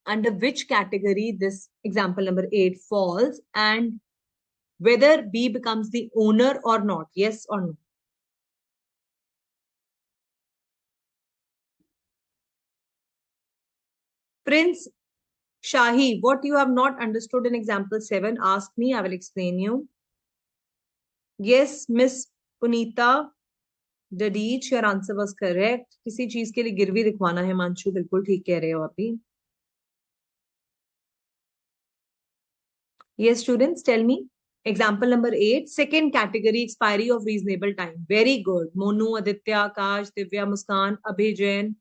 S1: under which category this example number 8 falls and whether B becomes the owner or not. Yes or no? Prince Shahi, what you have not understood in example 7, ask me, I will explain you. Yes, Miss Punita Dadich, your answer was correct. किसी चीज के लिए गिरवी रखवाना है, मांशु बिल्कुल ठीक कह रहे हो अभी. Yes, students, tell me. Example number 8, second category, expiry of reasonable time. Very good. Monu, Aditya, Akash, Divya, Muskan, Abhay Jain,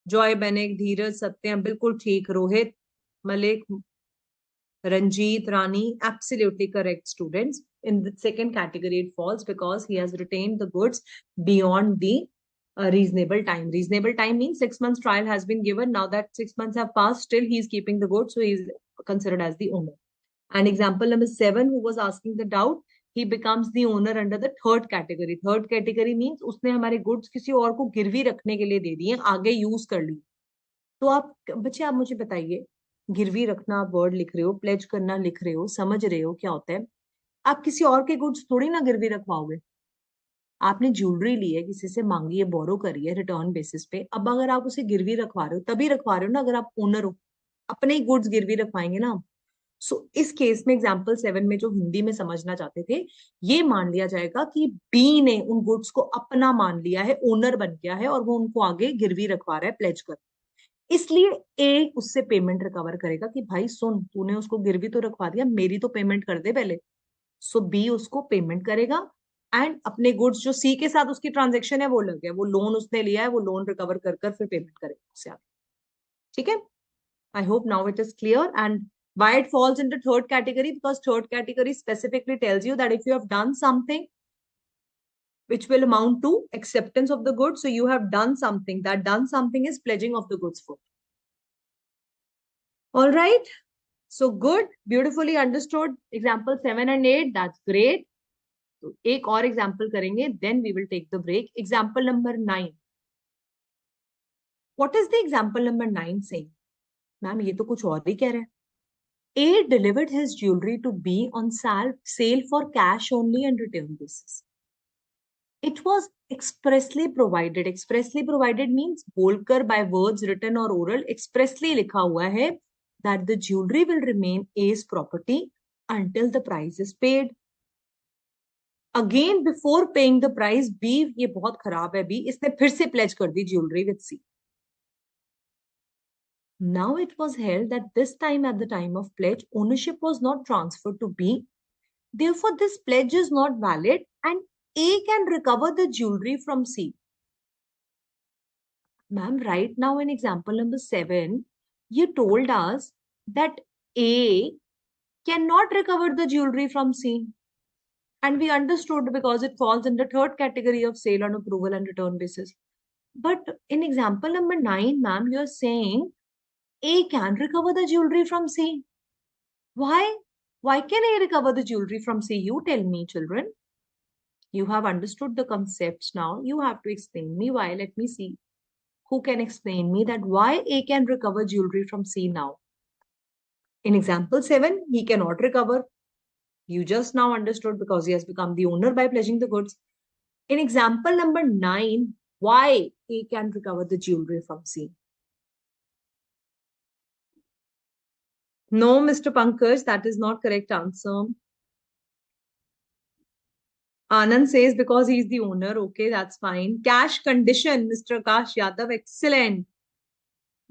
S1: Joy Benek, Dheeraj, Satyam, बिल्कुल ठीक. Rohit, Malik, Ranjit, Rani, absolutely correct, students. In the second category, it falls because he has retained the goods beyond the reasonable time. Reasonable time means 6 months trial has been given. Now that 6 months have passed, still he is keeping the goods, so he is considered as the owner. And example number 7, who was asking the doubt, he becomes the owner under the third category. Third category means उसने हमारे goods किसी और को गिरवी रखने के लिए दे दिए, आगे यूज कर ली. तो आप बच्चे, आप मुझे बताइए, गिरवी रखना आप वर्ड लिख रहे हो, प्लेज करना लिख रहे हो, समझ रहे हो क्या होता है? आप किसी और के गुड्स थोड़ी ना गिरवी रखवाओगे. आपने ज्वेलरी ली है, किसी से मांगी है, बोरो करी है रिटर्न बेसिस पे. अब अगर आप उसे गिरवी रखवा रहे हो, तभी रखवा रहे हो ना अगर आप ओनर हो. अपने ही गुड्स गिरवी रखवाएंगे ना. सो इस केस में एग्जाम्पल 7 में जो हिंदी में समझना चाहते थे, ये मान लिया जाएगा कि बी ने उन गुड्स को अपना मान लिया है, ओनर बन गया है और वो उनको आगे गिरवी रखवा रहा है, प्लेज कर. इसलिए ए उससे पेमेंट रिकवर करेगा कि भाई सुन, तूने उसको गिरवी तो रखवा दिया, मेरी तो पेमेंट कर दे पहले. सो बी उसको पेमेंट करेगा एंड अपने गुड्स जो सी के साथ उसकी ट्रांजेक्शन है वो लग गया, वो लोन उसने लिया है, वो लोन रिकवर कर कर फिर पेमेंट करेगा उससे आगे. ठीक है. I hope now it is clear. And why it falls into third category? Because third category specifically tells you that if you have done something which will amount to acceptance of the goods, so you have done something. That done something is pledging of the goods for. All right. So good, beautifully understood. Example 7 and 8. That's great. So एक और example करेंगे. Then we will take the break. Example number 9. What is the example number 9 saying? Ma'am, ये तो कुछ और ही कह रहा है. A delivered his jewelry to B on sale for cash only and return basis. It was expressly provided. Expressly provided means बोलकर by words written or oral. Expressly लिखा हुआ है that the jewelry will remain A's property until the price is paid. Again, before paying the price, B, ये बहुत खराब है B, इसने फिर से pledge कर दी jewelry with C. Now it was held that this time at the time of pledge, ownership was not transferred to B. Therefore, this pledge is not valid and A can recover the jewelry from C. Ma'am, right now in example number 7, you told us that A cannot recover the jewelry from C. And we understood because it falls in the third category of sale on approval and return basis. But in example number 9, ma'am, you're saying A can recover the jewelry from C. Why? Why can A recover the jewelry from C? You tell me, children. You have understood the concepts now. You have to explain me why. Let me see. Who can explain me that why A can recover jewelry from C now? In example 7, he cannot recover. You just now understood because he has become the owner by pledging the goods. In example number 9, why A can recover the jewelry from C? No, Mr. Pankaj, that is not correct answer. Anand says because he's the owner. Okay, that's fine. Cash condition, Mr. Akash Yadav, excellent.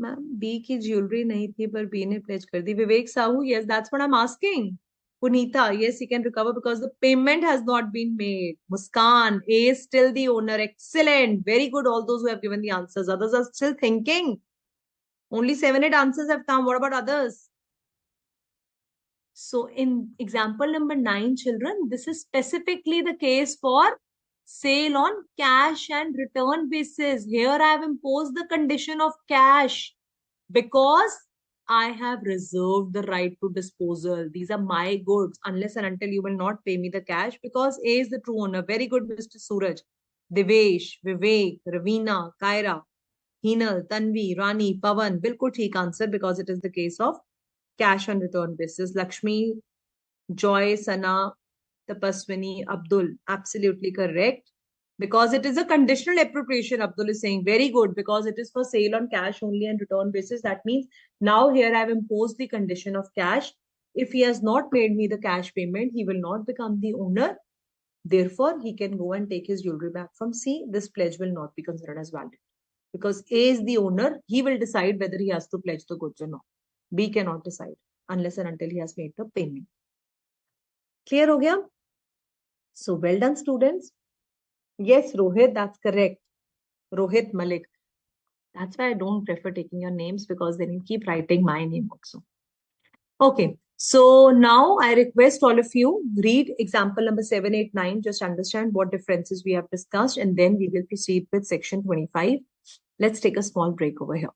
S1: Ma'am B की jewellery नहीं थी पर B ने pledge कर दी. विवेक Sahu, yes, that's what I'm asking. Punita, yes, he can recover because the payment has not been made. Muskan, A is still the owner. Excellent. Very good. All those who have given the answers. Others are still thinking. Only 7, 8 answers have come. What about others? So in example number 9, children, this is specifically the case for sale on cash and return basis. Here I have imposed the condition of cash because I have reserved the right to disposal. These are my goods unless and until you will not pay me the cash because A is the true owner. Very good, Mr. Suraj. Devesh, Vivek, Ravina, Kaira, Hinal, Tanvi, Rani, Pavan. Bilkul theek answer because it is the case of cash on return basis. Lakshmi, Joy, Sana, Tapaswini, Abdul. Absolutely correct. Because it is a conditional appropriation, Abdul is saying. Very good. Because it is for sale on cash only and return basis. That means now here I have imposed the condition of cash. If he has not made me the cash payment, he will not become the owner. Therefore, he can go and take his jewelry back from C. This pledge will not be considered as valid. Because A is the owner, he will decide whether he has to pledge the goods or not. B cannot decide unless and until he has made the payment. Clear ho gaya? So well done, students. Yes, Rohit, that's correct. Rohit Malik. That's why I don't prefer taking your names because then you keep writing my name also. Okay, so now I request all of you read example number 7, 8, 9. Just understand what differences we have discussed and then we will proceed with section 25. Let's take a small break over here.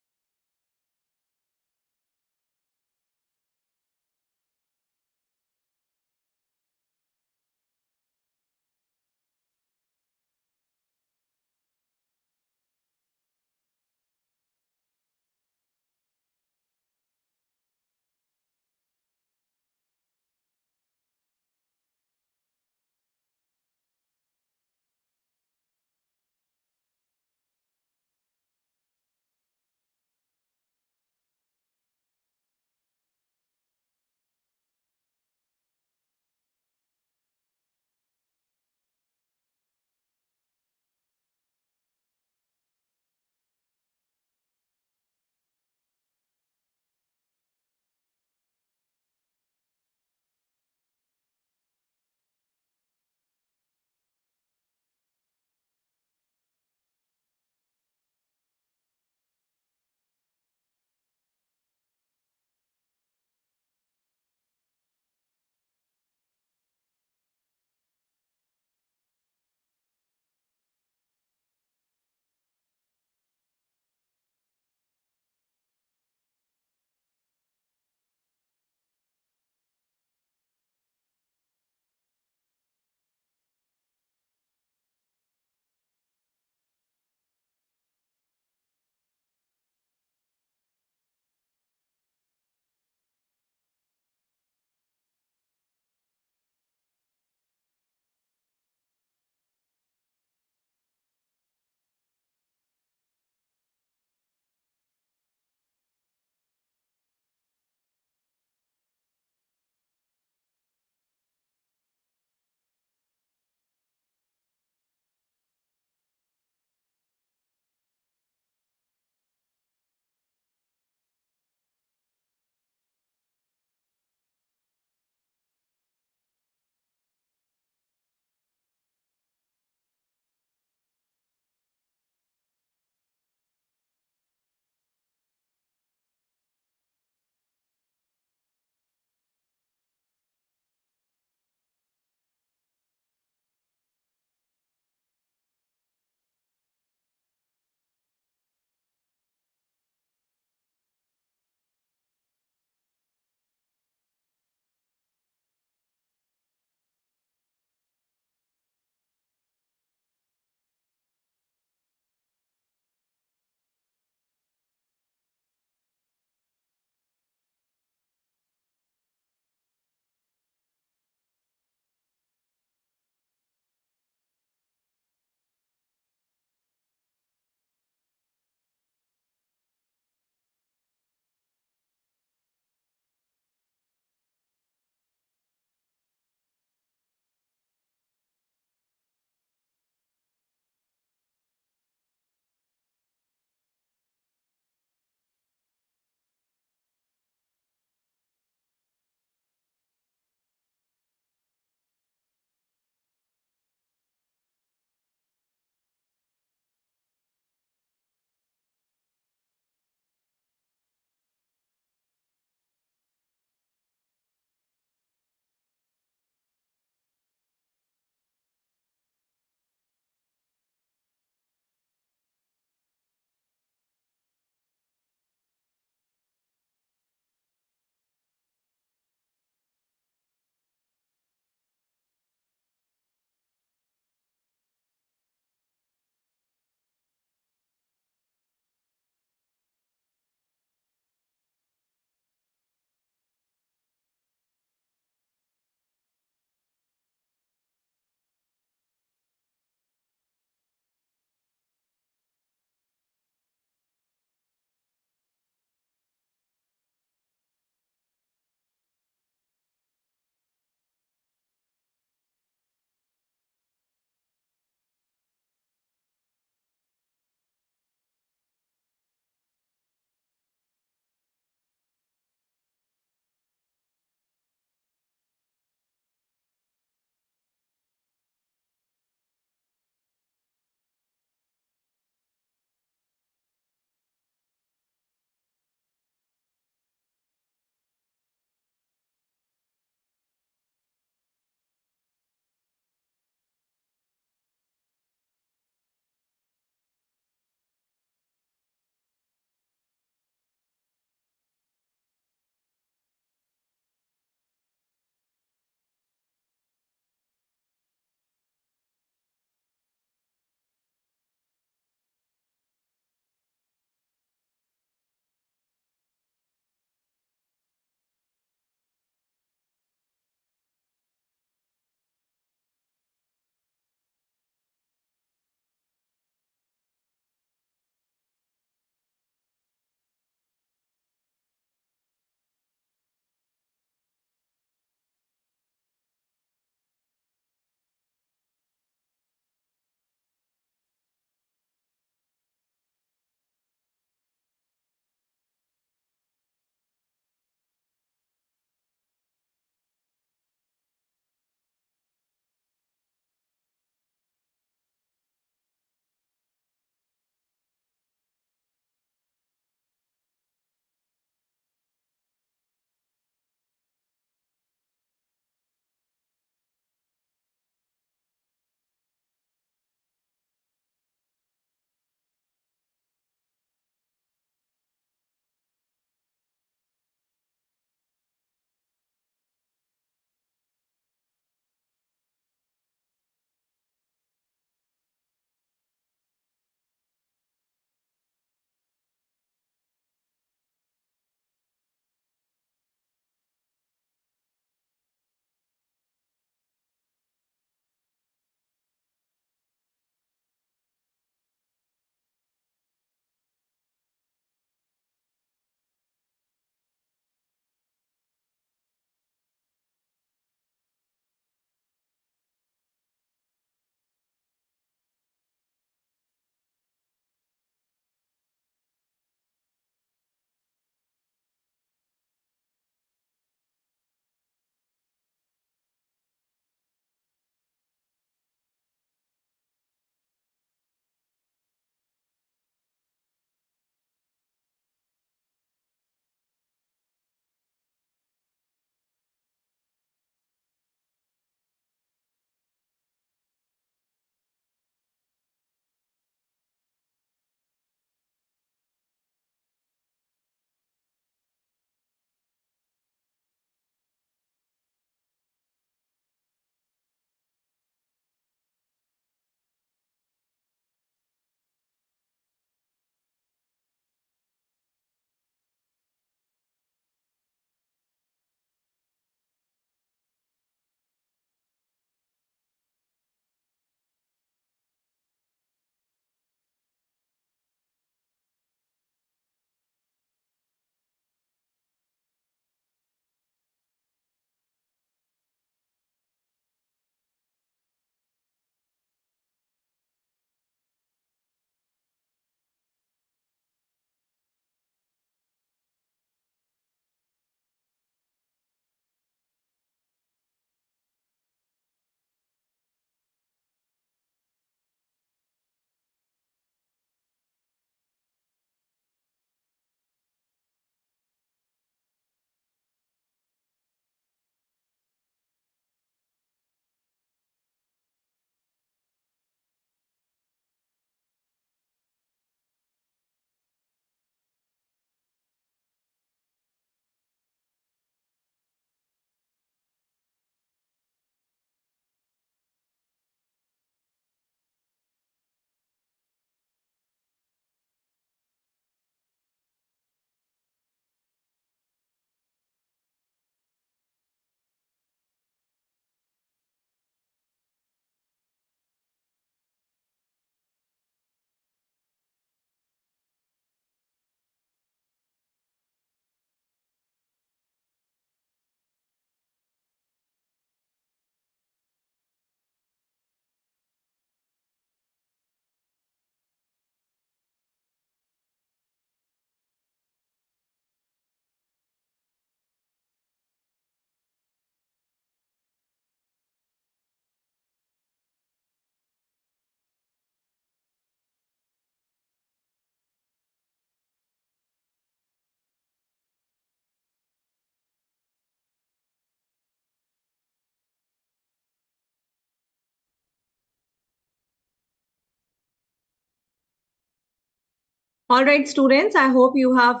S1: All right, students, I hope you have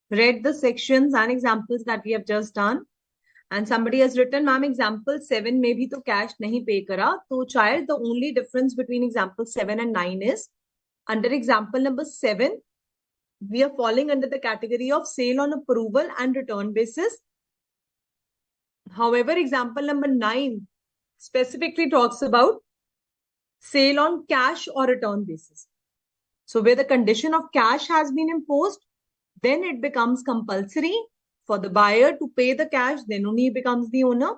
S1: read the sections and examples that we have just done. And somebody has written, ma'am, example 7 में भी तो cash नहीं pay करा. So child, the only difference between example 7 and 9 is, under example number 7, we are falling under the category of sale on approval and return basis. However, example number 9 specifically talks about sale on cash or return basis. So where the condition of cash has been imposed, then it becomes compulsory for the buyer to pay the cash, then only he becomes the owner.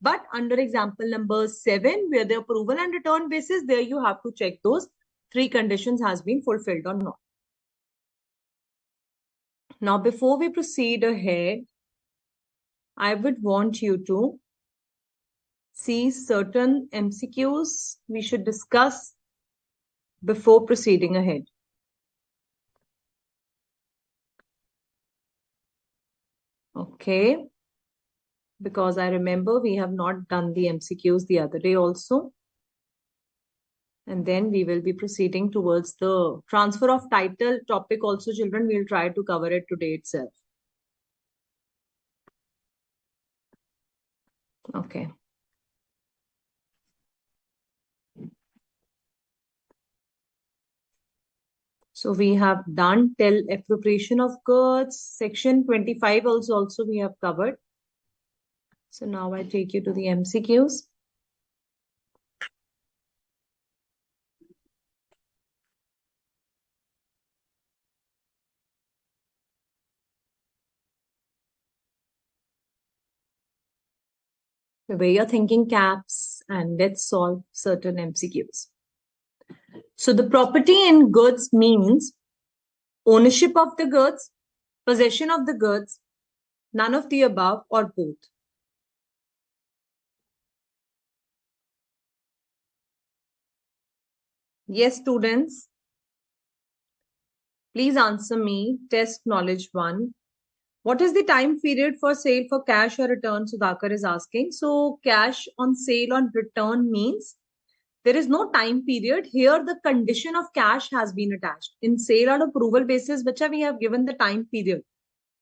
S1: But under example number 7, where the approval and return basis, there you have to check those 3 conditions has been fulfilled or not. Now, before we proceed ahead, I would want you to see certain MCQs we should discuss before proceeding ahead. Okay. Because I remember we have not done the MCQs the other day also. And then we will be proceeding towards the transfer of title topic also, children. We'll try to cover it today itself. Okay. So we have done till appropriation of goods. Section 25 also we have covered. So now I take you to the MCQs. Where you're thinking caps, and let's solve certain MCQs. So the property in goods means ownership of the goods, possession of the goods, none of the above, or both. Yes, students. Please answer me. Test knowledge 1. What is the time period for sale for cash or return? Sudhakar is asking. So cash on sale on return means there is no time period. Here the condition of cash has been attached. In sale on approval basis, which we have given the time period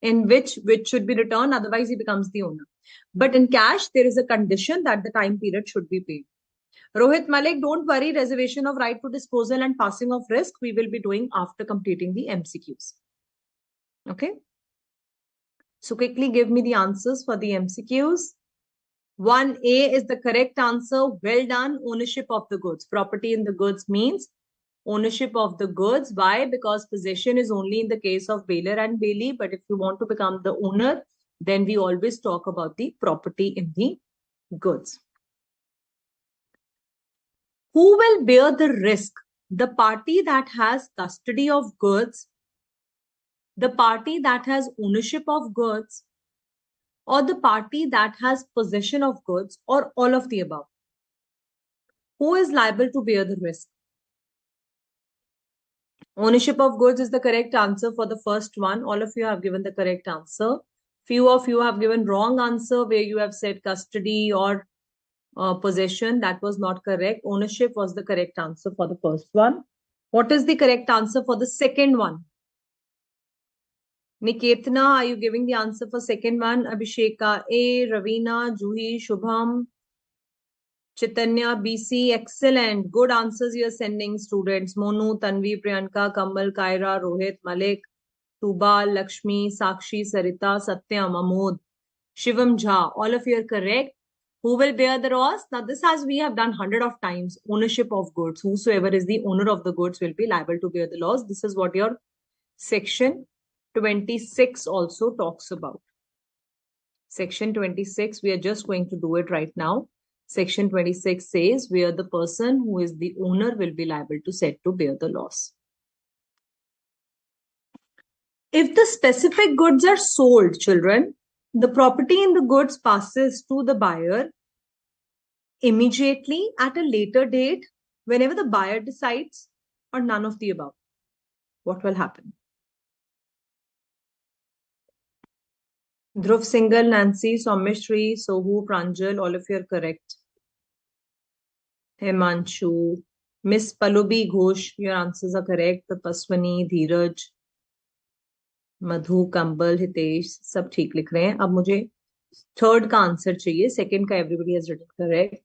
S1: in which should be returned, otherwise he becomes the owner. But in cash, there is a condition that the time period should be paid. Rohit Malik, don't worry, reservation of right to disposal and passing of risk we will be doing after completing the MCQs. Okay. So quickly give me the answers for the MCQs. 1A is the correct answer. Well done. Ownership of the goods. Property in the goods means ownership of the goods. Why? Because possession is only in the case of bailer and bailee. But if you want to become the owner, then we always talk about the property in the goods. Who will bear the risk? The party that has custody of goods, the party that has ownership of goods, or the party that has possession of goods, or all of the above? Who is liable to bear the risk? Ownership of goods is the correct answer for the first one. All of you have given the correct answer. Few of you have given wrong answer where you have said custody or possession. That was not correct. Ownership was the correct answer for the first one. What is the correct answer for the second one? Niketna, are you giving the answer for second one? Abhisheka A, Ravina, Juhi, Shubham, Chaitanya, BC, excellent. Good answers you are sending, students. Monu, Tanvi, Priyanka, Kamal, Kaira, Rohit, Malik, Tuba, Lakshmi, Sakshi, Sarita, Satyam, Amod, Shivam Jha. All of you are correct. Who will bear the loss? Now, this as we have done 100 of times. Ownership of goods. Whosoever is the owner of the goods will be liable to bear the loss. This is what your section 26 also talks about. Section 26, we are just going to do it right now. Section 26 says where the person who is the owner will be liable to said to bear the loss. If the specific goods are sold, children, the property in the goods passes to the buyer immediately, at a later date, whenever the buyer decides, or none of the above. What will happen? Dhruv Singhal, Nancy, Soumeshri, Sohu, Pranjal, all of you are correct. Himanshu, Miss Palubi Ghosh, your answers are correct. Tapaswani, Dheeraj, मधु, कंबल, हितेश सब ठीक लिख रहे हैं. अब मुझे third का answer चाहिए. सेकंड का everybody has written correct.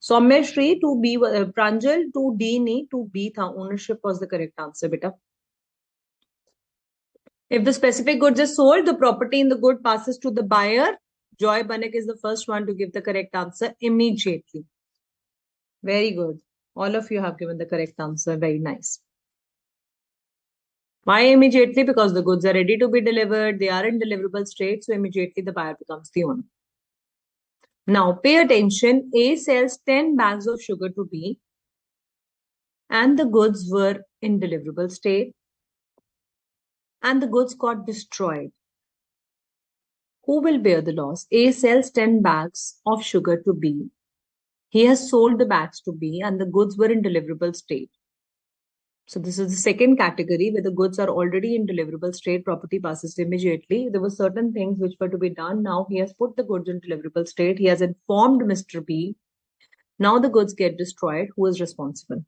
S1: Saumyashree to B, Pranjal to D नहीं टू बी था. Ownership was the correct answer बेटा. If the specific goods is sold, the property in the good passes to the buyer. Joy Banik is the first one to give the correct answer immediately. Very good. All of you have given the correct answer. Very nice. Why immediately? Because the goods are ready to be delivered. They are in deliverable state. So immediately the buyer becomes the owner. Now pay attention. A sells 10 bags of sugar to B and the goods were in deliverable state and the goods got destroyed. Who will bear the loss? A sells 10 bags of sugar to B. He has sold the bags to B and the goods were in deliverable state. So this is the second category where the goods are already in deliverable state. Property passes immediately. There were certain things which were to be done. Now he has put the goods in deliverable state. He has informed Mr. B. Now the goods get destroyed. Who is responsible?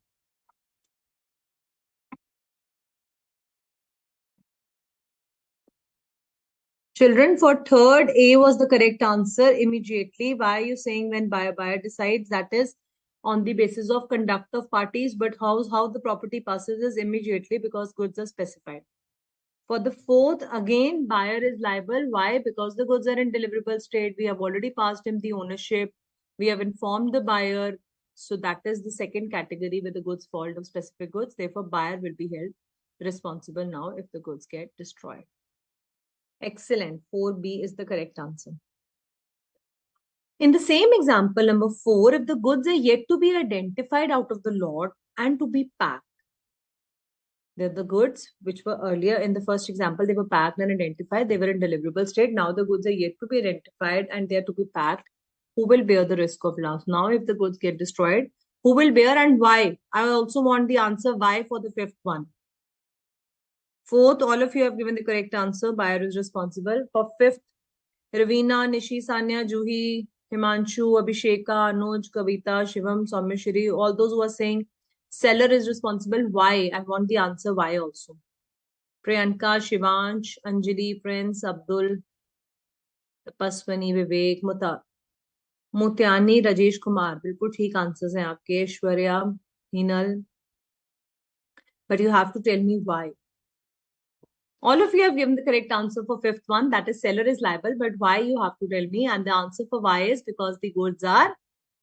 S1: Children, for third, A was the correct answer immediately. Why are you saying when buyer decides? That is on the basis of conduct of parties, but how the property passes is immediately because goods are specified. For the fourth, again, buyer is liable. Why? Because the goods are in deliverable state. We have already passed him the ownership. We have informed the buyer. So that is the second category where the goods fall to specific goods. Therefore, buyer will be held responsible now if the goods get destroyed. Excellent. 4B is the correct answer. In the same example, number 4, if the goods are yet to be identified out of the lot and to be packed, they're the goods which were earlier in the first example, they were packed and identified, they were in deliverable state. Now the goods are yet to be identified and they are to be packed. Who will bear the risk of loss? Now, if the goods get destroyed, who will bear and why? I also want the answer why for the fifth one. Fourth, all of you have given the correct answer. Buyer is responsible. For fifth, Ravina, Nishi, Sanya, Juhi, Himanshu, Abhisheka, Anuj, Kavita, Shivam, Soumyashri, all those who are saying seller is responsible. Why? I want the answer why also. Priyanka, Shivansh, Anjali, Prince, Abdul, Paswani, Vivek, Mutyani, Rajesh Kumar. बिल्कुल ठीक answers हैं आपके. Aishwarya, Hinal. But you have to tell me why. All of you have given the correct answer for fifth one. That is seller is liable. But why you have to tell me. And the answer for why is because the goods are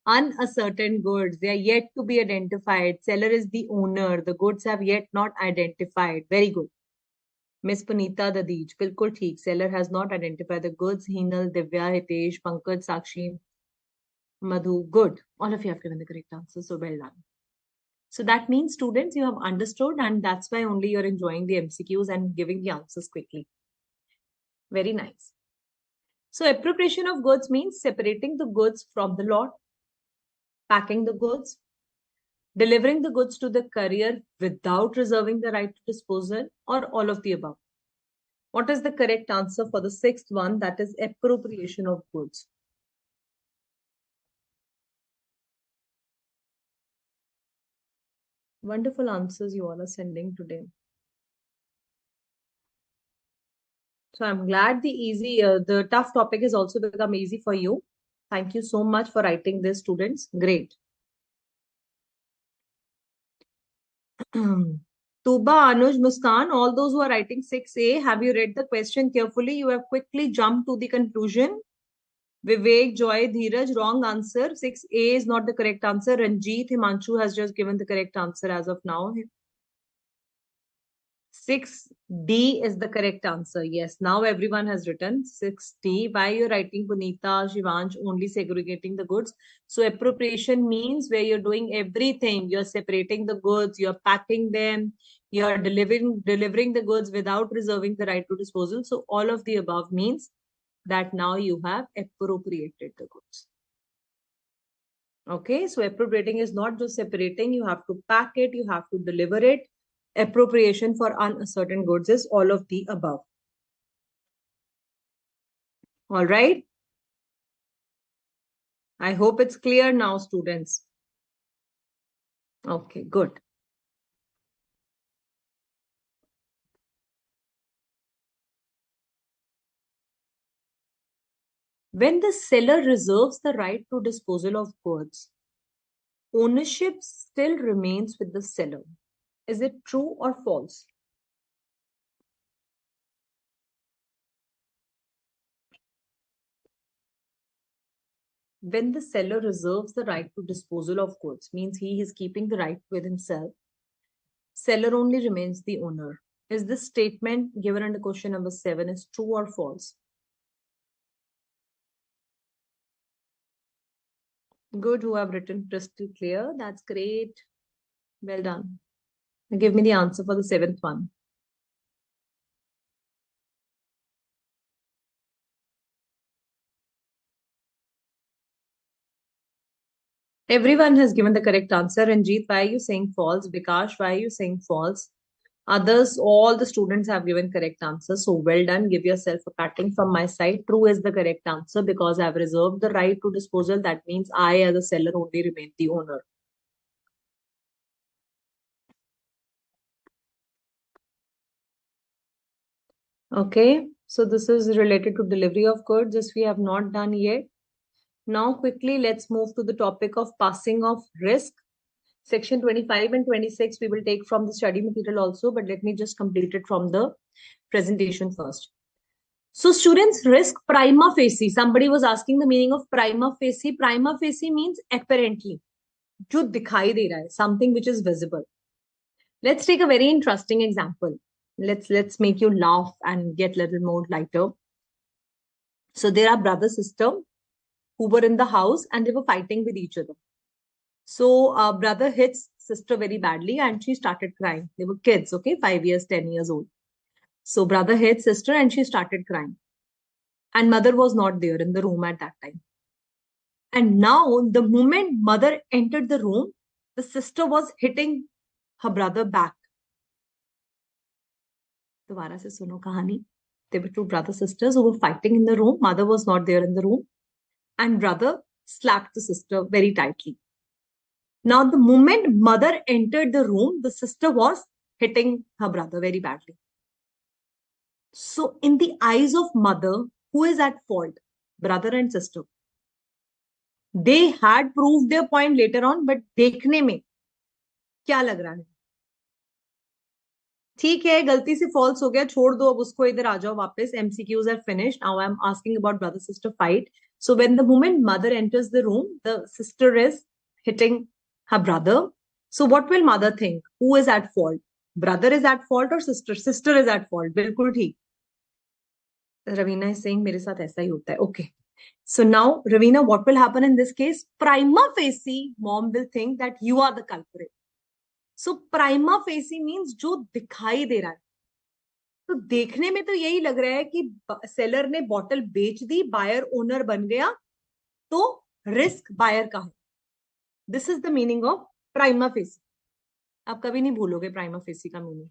S1: unascertained goods. They are yet to be identified. Seller is the owner. The goods have yet not identified. Very good. Miss Punita Dadij. Bilkul theek. Seller has not identified the goods. Hinal, Divya, Hitesh, Pankaj, Sakshi, Madhu. Good. All of you have given the correct answer. So well done. So that means students, you have understood and that's why only you're enjoying the MCQs and giving the answers quickly. Very nice. So appropriation of goods means separating the goods from the lot, packing the goods, delivering the goods to the courier without reserving the right to disposal, or all of the above. What is the correct answer for the sixth one? That is appropriation of goods. Wonderful answers you all are sending today. So I'm glad the tough topic has also become easy for you. Thank you so much for writing this, students. Great. Tuba, Anuj, Muskan, all those who are writing 6A, have you read the question carefully? You have quickly jumped to the conclusion. Vivek, Joy, Dheeraj, wrong answer. 6A is not the correct answer. Ranjit, Himanshu has just given the correct answer as of now. 6D is the correct answer. Yes, now everyone has written 6D. Why you're writing Punita, Shivansh, only segregating the goods? So appropriation means where you're doing everything. You're separating the goods, you're packing them, you're delivering the goods without reserving the right to disposal. So all of the above means that now you have appropriated the goods. Okay, so appropriating is not just separating, you have to pack it, you have to deliver it. Appropriation for uncertain goods is all of the above. All right. I hope it's clear now, students. Okay, good. When the seller reserves the right to disposal of goods, ownership still remains with the seller. Is it true or false? When the seller reserves the right to disposal of goods, means he is keeping the right with himself. Seller only remains the owner. Is this statement given under question number 7 is true or false? Good, who have written crystal clear. That's great. Well done. Now give me the answer for the 7th one. Everyone has given the correct answer. Ranjit, why are you saying false? Vikash, why are you saying false? Others, all the students have given correct answers. So well done. Give yourself a patting from my side. True is the correct answer because I've reserved the right to disposal. That means I, as a seller, only remain the owner. Okay. So this is related to delivery of goods, as we have not done yet. Now, quickly, let's move to the topic of passing of risk. Section 25 and 26, we will take from the study material also, but let me just complete it from the presentation first. So students, risk prima facie. Somebody was asking the meaning of prima facie. Prima facie means apparently. जो दिखाई दे रहा है, something which is visible. Let's take a very interesting example. Let's make you laugh and get a little more lighter. So there are brother sister who were in the house and they were fighting with each other. So brother hits sister very badly and she started crying. They were kids, okay, 5 years, 10 years old. So brother hit sister and she started crying. And mother was not there in the room at that time. And now, the moment mother entered the room, the sister was hitting her brother back. दोबारा से सुनो कहानी. There were two brother sisters who were fighting in the room. Mother was not there in the room. And brother slapped the sister very tightly. Now, the moment mother entered the room, the sister was hitting her brother very badly. So, in the eyes of mother, who is at fault? Brother and sister. They had proved their point later on, but देखने में क्या लग रहा है? ठीक है, गलती से फॉल्स हो गया, छोड़ दो, अब उसको इधर आ जाओ वापस. MCQs are finished. Now I'm asking about brother sister fight. So when the moment mother enters the room, the sister is hitting her brother. So what will mother think? Who is at fault? Brother is at fault or sister? Sister is at fault. बिल्कुल ठीक. Ravina is saying मेरे साथ ऐसा ही होता है. Okay. So now, Ravina, what will happen in this case? Prima facie, mom will think that you are the culprit. So prima facie means जो दिखाई दे रहा है. तो देखने में तो यही लग रहा है कि सेलर ने बॉटल बेच दी, बायर ओनर बन गया, तो रिस्क बायर का है. This is the meaning of prima facie. आप कभी नहीं भूलोगे प्राइमा फेसी का मीनिंग,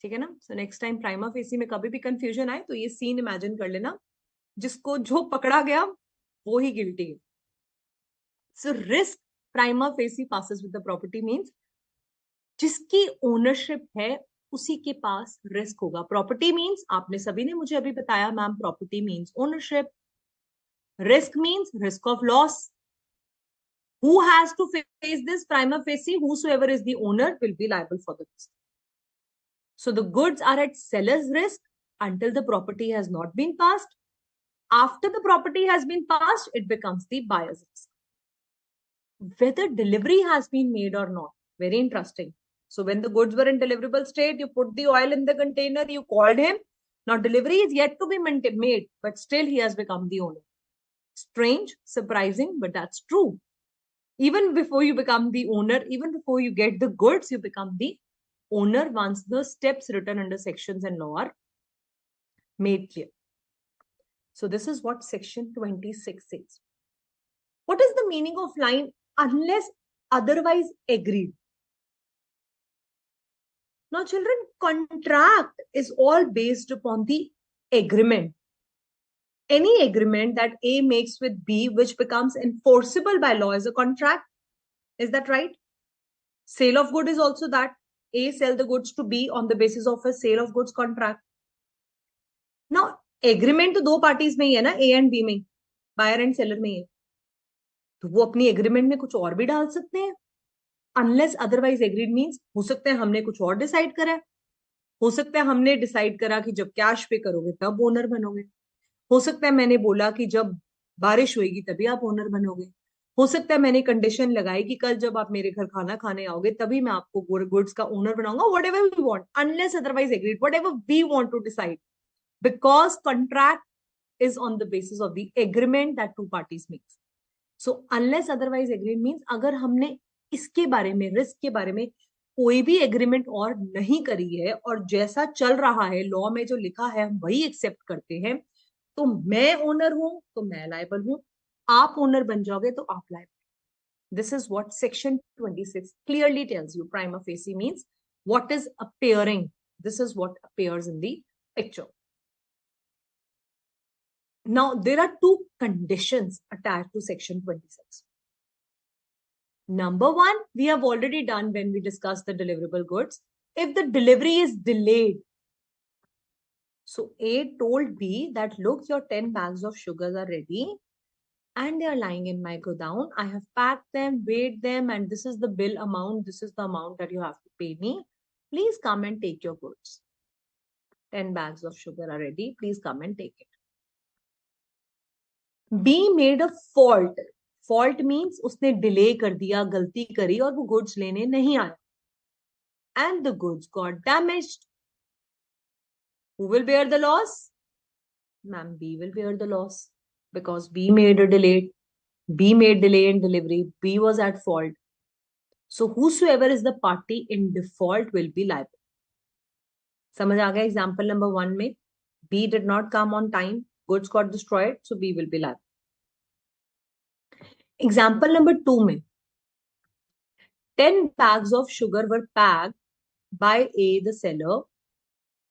S1: ठीक है ना. So next time prima facie में कभी भी कंफ्यूजन आए तो ये सीन इमेजिन कर लेना, जिसको जो पकड़ा गया वो ही गिल्टी है. So risk prima facie passes with the property means जिसकी ओनरशिप है उसी के पास रिस्क होगा. प्रॉपर्टी मींस आपने सभी ने मुझे अभी बताया ma'am, property means ownership. Risk means risk of loss. Who has to face this prima facie? Whosoever is the owner will be liable for the risk. So the goods are at seller's risk until the property has not been passed. After the property has been passed, it becomes the buyer's risk. Whether delivery has been made or not, very interesting. So when the goods were in deliverable state, you put the oil in the container, you called him. Now delivery is yet to be made, but still he has become the owner. Strange, surprising, but that's true. Even before you become the owner, even before you get the goods, you become the owner once the steps written under sections and law are made clear. So this is what section 26 says. What is the meaning of line unless otherwise agreed? Now, children, contract is all based upon the agreement. Any agreement that A makes with B, which becomes enforceable by law, is a contract. Is that right? Sale of good is also that A sell the goods to B on the basis of a sale of goods contract. Now, agreement तो दो parties में ही है ना, A and B में, buyer and seller में ही है, तो वो अपनी एग्रीमेंट में कुछ और भी डाल सकते हैं. अनलेस अदरवाइज एग्रीड मीन्स हो सकता है हमने कुछ और डिसाइड करा है, हो सकता है हमने डिसाइड करा कि जब कैश पे करोगे तब ओनर बनोगे, हो सकता है मैंने बोला कि जब बारिश होगी तभी आप ओनर बनोगे, हो सकता है मैंने कंडीशन लगाई कि कल जब आप मेरे घर खाना खाने आओगे तभी मैं आपको गुड्स का ओनर बनाऊंगा. Whatever we want, unless otherwise agreed, whatever we want to decide, because contract is on the basis of the agreement that two parties makes. So unless otherwise agreed means अगर हमने इसके बारे में, risk के बारे में कोई भी एग्रीमेंट और नहीं करी है और जैसा चल रहा है लॉ में जो लिखा है हम वही एक्सेप्ट करते हैं, तो मैं ओनर हूं तो मैं लायबल हूं, आप ओनर बन जाओगे तो आप liable. This is what section 26 clearly tells you. Prima facie means what is appearing. This is what appears in the picture. Now, there are two conditions attached to section 26. Number one, we have already done when we discussed the deliverable goods. If the delivery is delayed, so A told B that, look, your 10 bags of sugars are ready and they are lying in my godown. I have packed them, weighed them, and this is the bill amount. This is the amount that you have to pay me. Please come and take your goods. 10 bags of sugar are ready. Please come and take it. B made a fault. Fault means उसने delay कर दिया, गलती करी और वो goods लेने नहीं आया. And the goods got damaged. Who will bear the loss? Ma'am, B will bear the loss because B made a delay. B made delay in delivery. B was at fault. So whosoever is the party in default will be liable. समझ आ गया? Example number 1 में B did not come on time. Goods got destroyed. So B will be liable. Example number 2 में 10 bags of sugar were packed by A, the seller,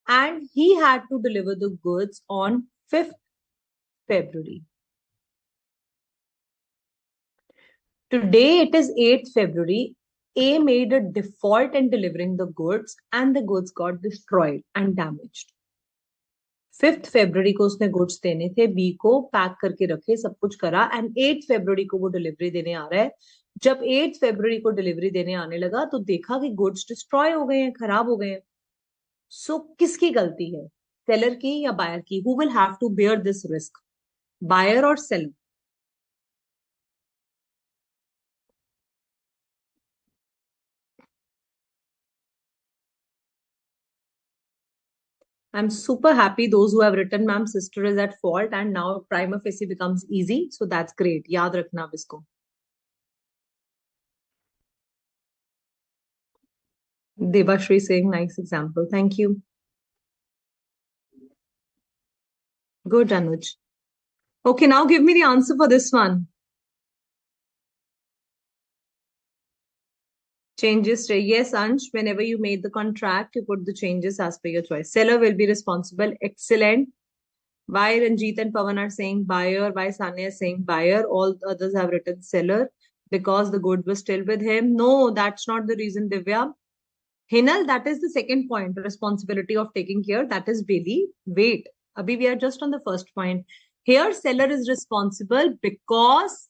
S1: and he had to deliver the goods on 5th February. Today it is 8th February. A made a default in delivering the goods and the goods got destroyed and damaged. 5th February को उसने goods देने थे, B को pack करके रखे, सब कुछ करा, and 8th February को वो डिलीवरी देने आ रहा है. जब 8th February को डिलीवरी देने आने लगा तो देखा कि goods डिस्ट्रॉय हो गए हैं, खराब हो गए हैं. सो किसकी गलती है, सेलर की या बायर की? Who will have to bear this risk, buyer और seller? I'm super happy those who have written ma'am sister is at fault and now prima facie becomes easy. So that's great. याद रखना अब इसको. Devashri saying nice example. Thank you. Good, Anuj. Okay, now give me the answer for this one. Changes. Yes, Ansh, whenever you made the contract, you put the changes as per your choice. Seller will be responsible. Excellent. Why Ranjit and Pawan are saying buyer? Why Sanya is saying buyer? All the others have written seller because the good was still with him. No, that's not the reason, Divya. Hinal, that is the second point. Responsibility of taking care. That is Bailey. Wait, Abhi, we are just on the first point. Here, seller is responsible because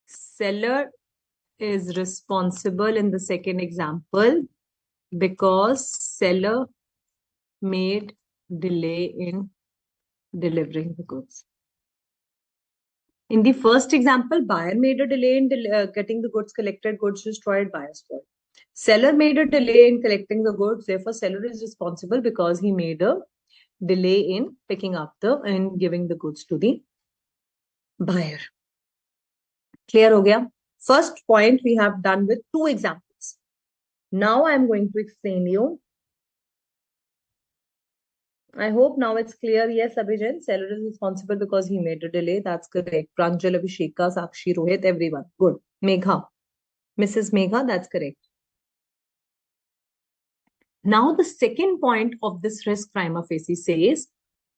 S1: seller is responsible in the second example because seller made delay in delivering the goods. In the first example, buyer made a delay in getting the goods collected, goods destroyed, buyer's fault. Seller made a delay in collecting the goods, therefore seller is responsible because he made a delay in picking up and giving the goods to the buyer. Clear ho gaya? First point we have done with 2 examples. Now I am going to explain you. I hope now it's clear. Yes, Abhijan, seller is responsible because he made a delay. That's correct. Pranjal, Abhisheka, Sakshi, Rohit, everyone. Good. Megha. Mrs. Megha, that's correct. Now the second point of this risk prima facie says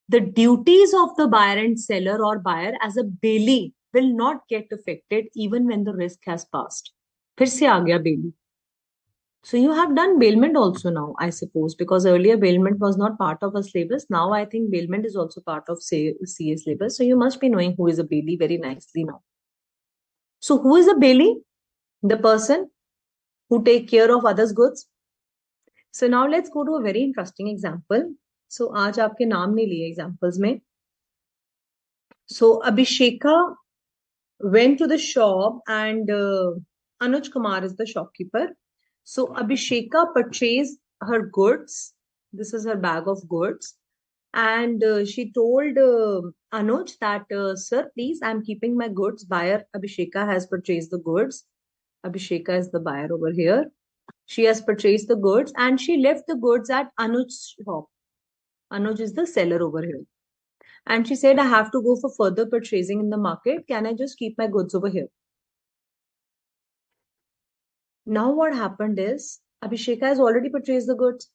S1: the duties of the buyer and seller or buyer as a bailee will not get affected even when the risk has passed. फिर से आ गया बेली. So you have done bailment also now, I suppose, because earlier bailment was not part of our syllabus. Now I think bailment is also part of CA syllabus. So you must be knowing who is a bailee very nicely now. So who is a bailee? The person who take care of others' goods. So now let's go to a very interesting example. So आज आपके नाम नहीं लिए examples में. So Abhisheka went to the shop and Anuj Kumar is the shopkeeper. So Abhisheka purchased her goods. This is her bag of goods. And she told Anuj that, sir, please, I'm keeping my goods. Buyer Abhisheka has purchased the goods. Abhisheka is the buyer over here. She has purchased the goods and she left the goods at Anuj's shop. Anuj is the seller over here. And she said, I have to go for further purchasing in the market. Can I just keep my goods over here? Now what happened is Abhisheka has already purchased the goods.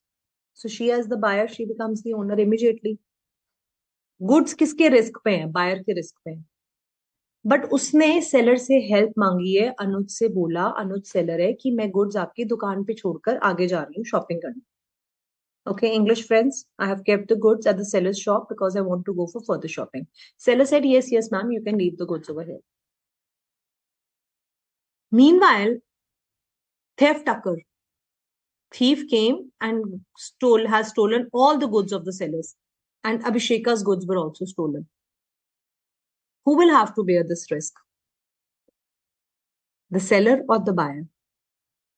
S1: So she as the buyer, she becomes the owner immediately. Goods किसके risk पे हैं? Buyer के risk पे हैं. But उसने seller से help मांगी है. अनुज से बोला, अनुज सेलर है, कि मैं गुड्स आपकी दुकान पे छोड़कर आगे जा रही हूँ शॉपिंग करने. Okay, English friends, I have kept the goods at the seller's shop because I want to go for further shopping. Seller said, yes, yes, ma'am, you can leave the goods over here. Meanwhile, theft occurred. Thief came and has stolen all the goods of the sellers. And Abhisheka's goods were also stolen. Who will have to bear this risk? The seller or the buyer?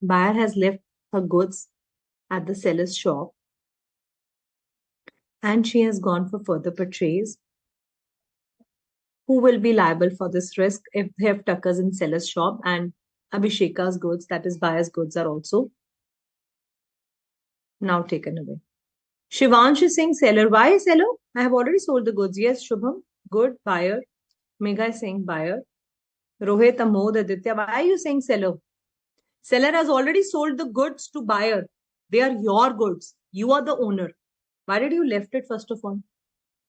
S1: Buyer has left her goods at the seller's shop and she has gone for further purchase. Who will be liable for this risk if theft occurs in seller's shop and Abhisheka's goods, that is buyer's goods, are also now taken away? Shivansh is saying seller. Why seller? I have already sold the goods. Yes, Shubham. Good. Buyer. Megha is saying buyer. Rohit, Amod, Aditya. Why are you saying seller? Seller has already sold the goods to buyer. They are your goods. You are the owner. Why did you left it first of all?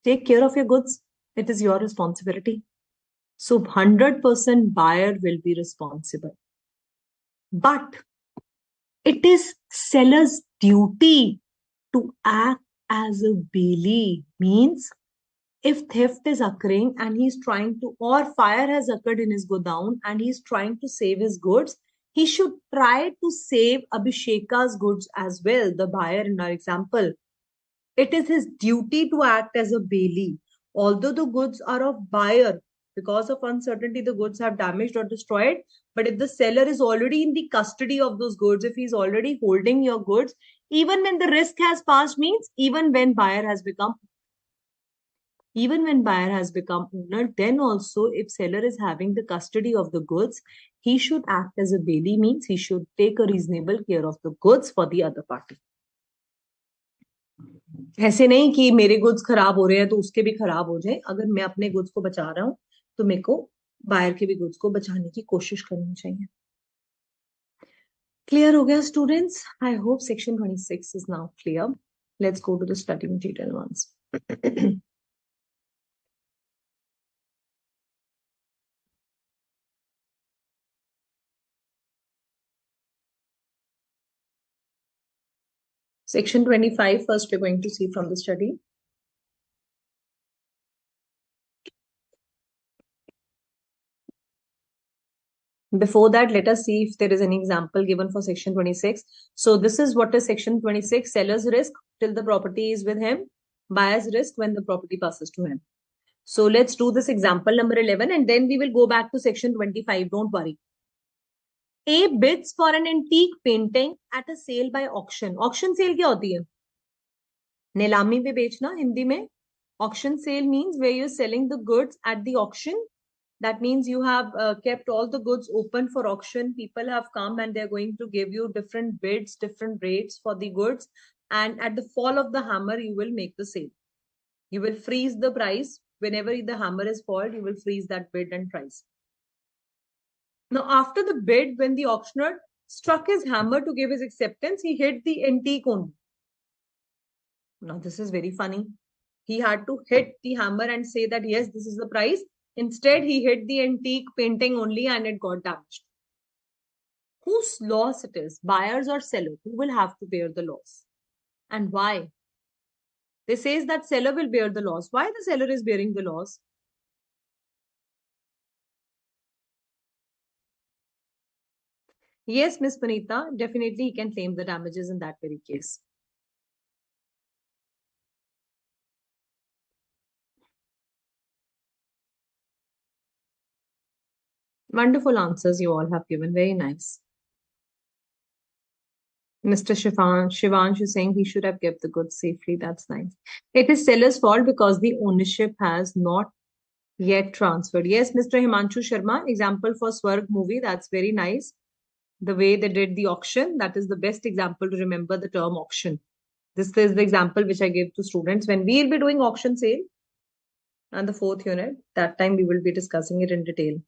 S1: Take care of your goods. It is your responsibility. So 100% buyer will be responsible. But it is seller's duty to act as a bailee. Means if theft is occurring and he's trying to, or fire has occurred in his godown and he's trying to save his goods, he should try to save Abhisheka's goods as well, the buyer in our example. It is his duty to act as a bailee. Although the goods are of buyer, because of uncertainty, the goods have damaged or destroyed. But if the seller is already in the custody of those goods, if he's already holding your goods, even when the risk has passed, means even when buyer has become owner, then also if seller is having the custody of the goods, he should act as a bailee, means he should take a reasonable care of the goods for the other party. ऐसे नहीं कि मेरे goods खराब हो रहे हैं तो उसके भी खराब हो जाए. अगर मैं अपने गुड्स को बचा रहा हूं तो मेरे को बायर के भी गुड्स को बचाने की कोशिश करनी चाहिए. क्लियर हो गया students? I hope section 26 is now clear. Let's go to the study material once. Section 25, first we're going to see from the study. Before that, let us see if there is any example given for section 26. So this is what is section 26. Seller's risk till the property is with him. Buyer's risk when the property passes to him. So let's do this example number 11 and then we will go back to section 25. Don't worry. A bids for an antique painting at a sale by auction. Auction sale क्या होती है? नीलामी पे बेचना हिंदी में. Auction sale means where you're selling the goods at the auction. That means you have kept all the goods open for auction. People have come and they're going to give you different bids, different rates for the goods. And at the fall of the hammer, you will make the sale. You will freeze the price. Whenever the hammer is fallen, you will freeze that bid and price. Now, after the bid, when the auctioneer struck his hammer to give his acceptance, he hit the antique only. Now, this is very funny. He had to hit the hammer and say that, yes, this is the price. Instead, he hit the antique painting only and it got damaged. Whose loss it is, buyers or seller? Who will have to bear the loss? And why? They says that seller will bear the loss. Why the seller is bearing the loss? Yes, Miss Panita, definitely he can claim the damages in that very case. Wonderful answers you all have given. Very nice. Mr. Shivansh is saying he should have kept the goods safely. That's nice. It is seller's fault because the ownership has not yet transferred. Yes, Mr. Himanshu Sharma, example for Swarg movie. That's very nice. The way they did the auction, that is the best example to remember the term auction. This is the example which I gave to students when we will be doing auction sale and the fourth unit. That time we will be discussing it in detail.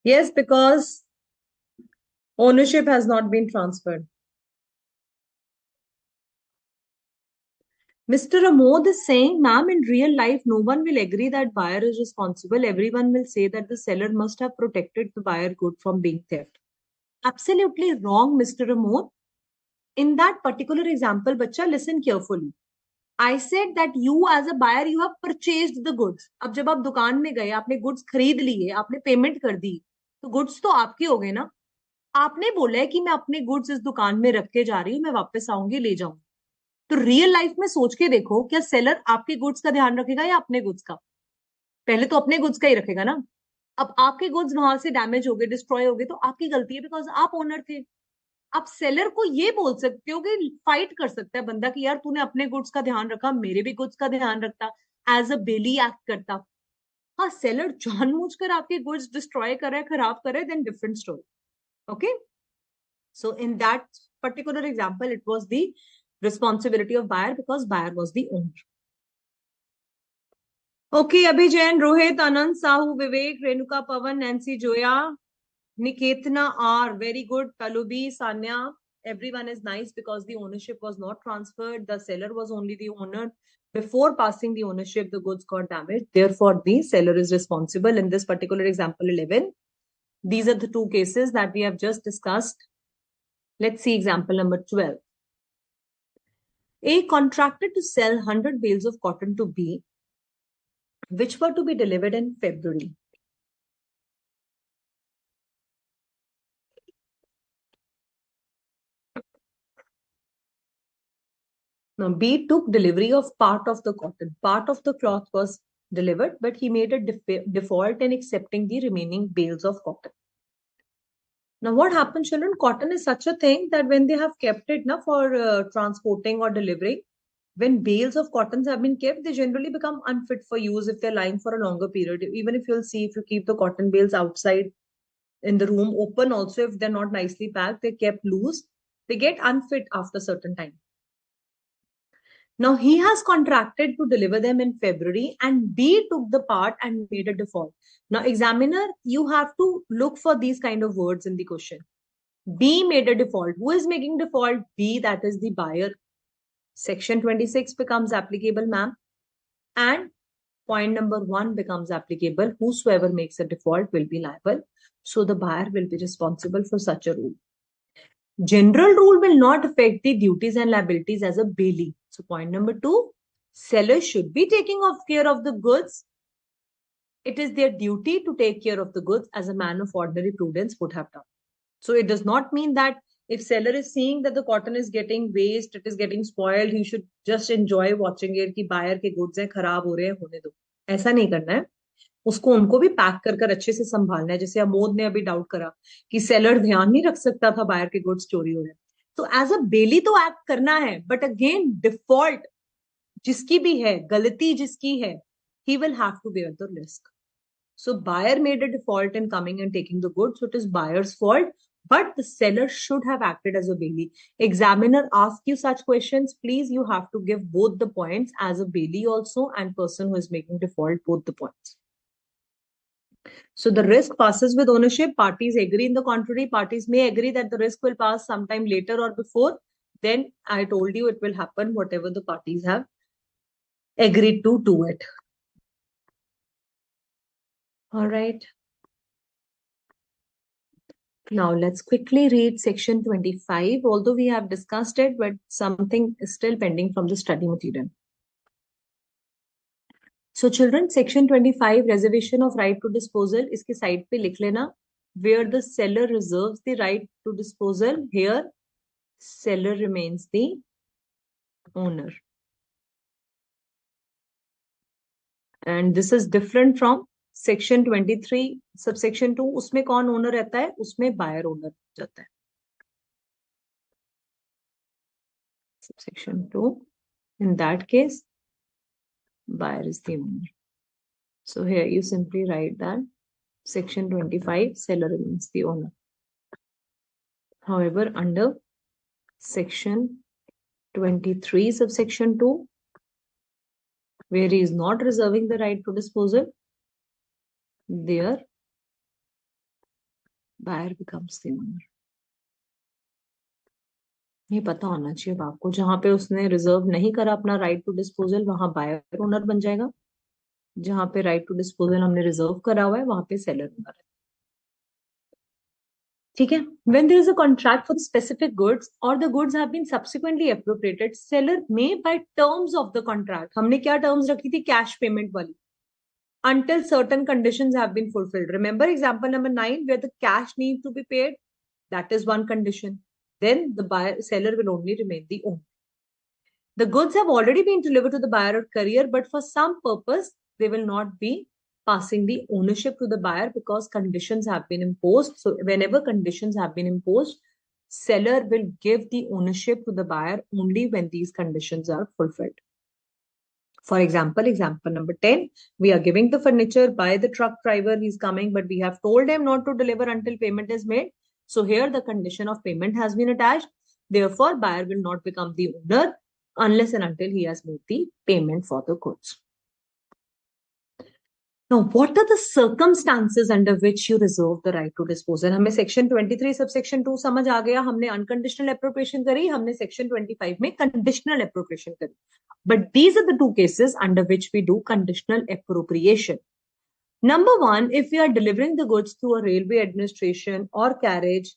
S1: Yes, because ownership has not been transferred. Mr. Amod is saying, ma'am, in real life, no one will agree that buyer is responsible. Everyone will say that the seller must have protected the buyer good from being theft. Absolutely wrong, Mr. Amod. In that particular example, bacha, listen carefully. I said that you as a buyer, you have purchased the goods. अब जब आप दुकान में गए, आपने goods खरीद लिए, आपने पेमेंट कर दी, तो goods तो आपके हो गए ना. आपने बोला है कि मैं अपने goods इस दुकान में रख के जा रही हूँ, मैं वापस आऊंगी ले जाऊंगी. तो रियल लाइफ में सोच के देखो, क्या सेलर आपके गुड्स का ध्यान रखेगा या अपने गुड्स का? पहले तो अपने गुड्स का ही रखेगा ना. अब आपके गुड्स वहां से डैमेज हो गए, डिस्ट्रॉय हो गए, तो आपकी गलती है बिकॉज आप ओनर थे. आप सेलर को ये बोल सकते हो कि फाइट कर सकता है बंदा कि यार तूने अपने गुड्स का ध्यान रखा, मेरे भी गुड्स का ध्यान रखता, एज अ बेली एक्ट करता. हाँ, सेलर जानबूझकर आपके गुड्स डिस्ट्रॉय कर रहा है, खराब कर रहा है, then different story. Okay, so in that particular example it was the responsibility of buyer because buyer was the owner. Okay, Abhi Jain, Rohit, Anand, Sahu, Vivek, Renuka, Pavan, Nancy, Joya, Niketna are very good. Kalubi, Sanya, everyone is nice because the ownership was not transferred. The seller was only the owner. Before passing the ownership, the goods got damaged. Therefore, the seller is responsible. In this particular example 11, these are the two cases that we have just discussed. Let's see example number 12. A contracted to sell 100 bales of cotton to B, which were to be delivered in February. Now, B took delivery of part of the cotton. Part of the cloth was delivered, but he made a default in accepting the remaining bales of cotton. Now, what happens, children? Cotton is such a thing that when they have kept it for transporting or delivering, when bales of cottons have been kept, they generally become unfit for use if they're lying for a longer period. Even if you'll see, if you keep the cotton bales outside in the room open, also if they're not nicely packed, they're kept loose, they get unfit after a certain time. Now he has contracted to deliver them in February and B took the part and made a default. Now examiner, you have to look for these kind of words in the question. B made a default. Who is making default? B, that is the buyer. Section 26 becomes applicable, ma'am. And point number 1 becomes applicable. Whosoever makes a default will be liable. So the buyer will be responsible for such a rule. General rule will not affect the duties and liabilities as a bailee. So point number 2, sellers should be taking care of the goods. It is their duty to take care of the goods as a man of ordinary prudence would have done. So it does not mean that if seller is seeing that the cotton is getting waste, it is getting spoiled, he should just enjoy watching it कि buyer के goods हैं खराब हो रहे हैं होने दो. ऐसा नहीं करना है. उसको उनको भी पैक कर कर अच्छे से संभालना है. जैसे अमोद ने अभी डाउट करा कि सेलर ध्यान नहीं रख सकता था बायर के गुड्स चोरी हो रहे हैं. तो एज अ बेली तो एक्ट करना है, बट अगेन डिफॉल्ट जिसकी भी है, गलती जिसकी है, he will have to bear the risk. So buyer made a default in coming and taking the goods, so it is buyer's fault, but the seller should have acted as a bailee. Examiner asks you such questions, please you have to give both the points as a bailee also and person who is making default, both the points. So the risk passes with ownership. Parties agree in the contrary. Parties may agree that the risk will pass sometime later or before. Then I told you it will happen whatever the parties have agreed to do it. All right. Now let's quickly read section 25, although we have discussed it, but something is still pending from the study material. So children, section 25, reservation of right to disposal, इसके side पे लिख लेना, where the seller reserves the right to disposal, here seller remains the owner. And this is different from section 23, subsection 2, उसमें कौन owner रहता है? उसमें buyer owner जाता है. Subsection 2, in that case, buyer is the owner. So here you simply write that section 25, seller remains the owner. However, under section 23, subsection 2, where he is not reserving the right to disposal, there buyer becomes the owner. ये पता होना चाहिए आपको, जहां पे उसने reserve नहीं करा अपना राइट टू डिस्पोजल वहां बायर ओनर बन जाएगा, जहां पे राइट टू डिस्पोजल हमने रिजर्व करा हुआ है वहां पे सेलर ओनर है. ठीक है. When there is a contract for the specific goods or the goods have been subsequently appropriated, seller may by terms of the contract, हमने क्या terms रखी थी? कैश पेमेंट वाली. Until certain conditions have been fulfilled. Remember example number 9 where the cash needs to be paid. That is one condition. Then the seller will only remain the owner. The goods have already been delivered to the buyer or courier, but for some purpose, they will not be passing the ownership to the buyer because conditions have been imposed. So whenever conditions have been imposed, seller will give the ownership to the buyer only when these conditions are fulfilled. For example, example number 10, we are giving the furniture by the truck driver. He's coming, but we have told him not to deliver until payment is made. So here the condition of payment has been attached. Therefore, buyer will not become the owner unless and until he has made the payment for the goods. Now, what are the circumstances under which you reserve the right to dispose? हमें section 23 subsection 2 समझ आ गया, हमने unconditional appropriation करी, हमने section 25 में conditional appropriation करी. But these are the two cases under which we do conditional appropriation. Number one, if we are delivering the goods through a railway administration or carriage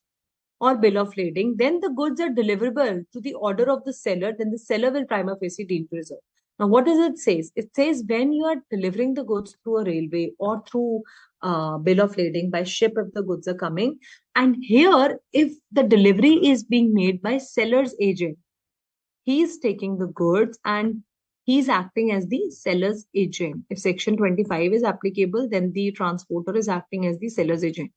S1: or bill of lading, then the goods are deliverable to the order of the seller, then the seller will prima facie deem to reserve. Now, what does it say? It says when you are delivering the goods through a railway or through bill of lading by ship if the goods are coming, and here if the delivery is being made by seller's agent, he is taking the goods and he's acting as the seller's agent. If section 25 is applicable, then the transporter is acting as the seller's agent.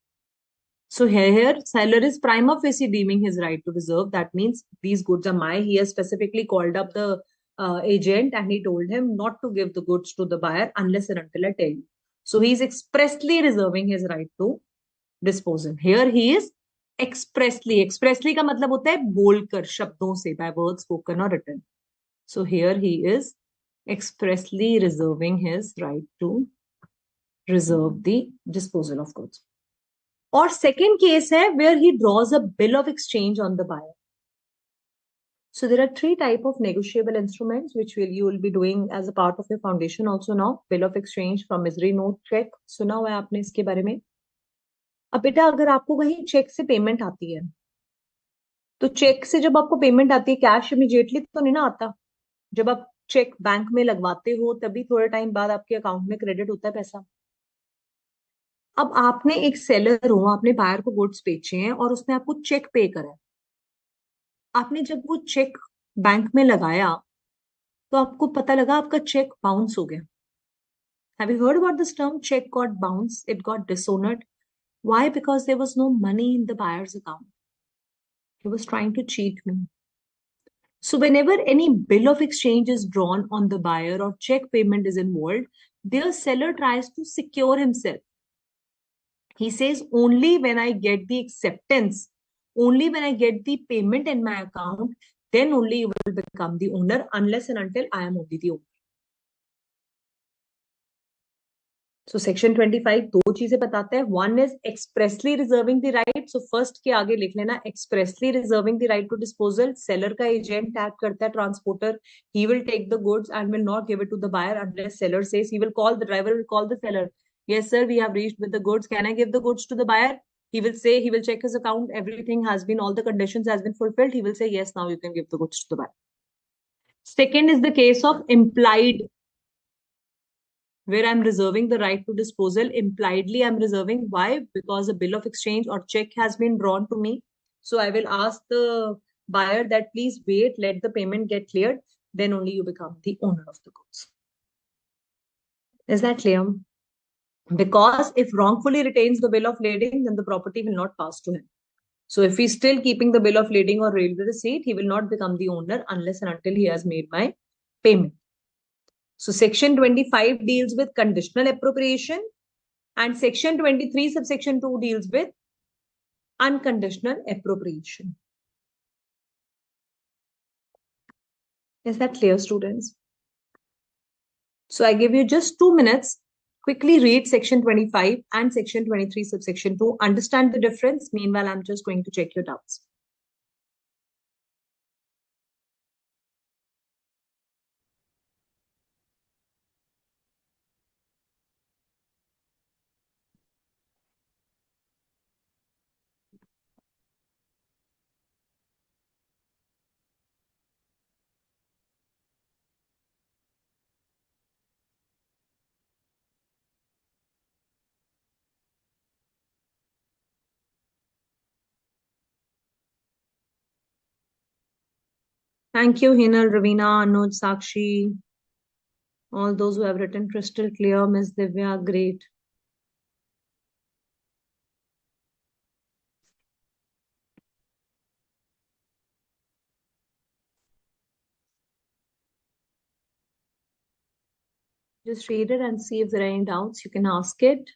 S1: So here seller is prima facie deeming his right to reserve. That means these goods are mine. He has specifically called up the agent and he told him not to give the goods to the buyer unless and until I tell you. So he is expressly reserving his right to disposal. Here he is expressly का मतलब होता है बोलकर, शब्दों से, by words spoken or written. So here he is expressly reserving his right to reserve the disposal of goods. Or second case है where he draws a bill of exchange on the buyer. So there are three type of negotiable instruments which you will be doing as a part of your foundation also now. Bill of exchange, promissory note, check. सुना हुआ है आपने इसके बारे में? अब बेटा अगर आपको कहीं चेक से पेमेंट आती है तो चेक से जब आपको पेमेंट आती है कैश इमीडिएटली तो नहीं ना आता. जब आप चेक बैंक में लगवाते हो तभी थोड़े टाइम बाद आपके अकाउंट में क्रेडिट होता है पैसा. अब आपने एक सेलर हो, आपने बायर को गुड्स बेचे हैं और उसने आपको चेक पे करा है. आपने जब वो चेक बैंक में लगाया तो आपको पता लगा आपका चेक बाउंस हो गया. Have you heard about this term? Check got bounced, it got dishonored. Why? Because there was no money in the buyer's account. He was trying to cheat me. So whenever any bill of exchange is drawn on the buyer or check payment is involved, the seller tries to secure himself. He says, only when I get the acceptance, only when I get the payment in my account, then only you will become the owner, unless and until I am only the owner. So section 25 दो चीजें बताता है. One is expressly reserving the right. So first के आगे लिख लेना expressly reserving the right to disposal. Seller का agent act करता है transporter. He will take the goods and will not give it to the buyer unless seller says. He will call the driver, will call the seller. Yes sir, we have reached with the goods. Can I give the goods to the buyer? He will say, he will check his account, everything has been, all the conditions has been fulfilled. He will say, yes, now you can give the goods to the buyer. Second is the case of implied, where I'm reserving the right to disposal. Impliedly, I'm reserving. Why? Because a bill of exchange or check has been drawn to me. So I will ask the buyer that please wait, let the payment get cleared. Then only you become the owner of the goods. Is that clear? Because if wrongfully retains the bill of lading, then the property will not pass to him. So if he's still keeping the bill of lading or railway receipt, he will not become the owner unless and until he has made my payment. So section 25 deals with conditional appropriation and section 23 subsection 2 deals with unconditional appropriation. Is that clear, students? So I give you just 2 minutes. Quickly read section 25 and section 23 subsection 2. Understand the difference. Meanwhile, I'm just going to check your doubts. Thank you, Hinal, Ravina, Anuj, Sakshi, all those who have written crystal clear. Miss Divya, great. Just read it and see if there are any doubts. You can ask it.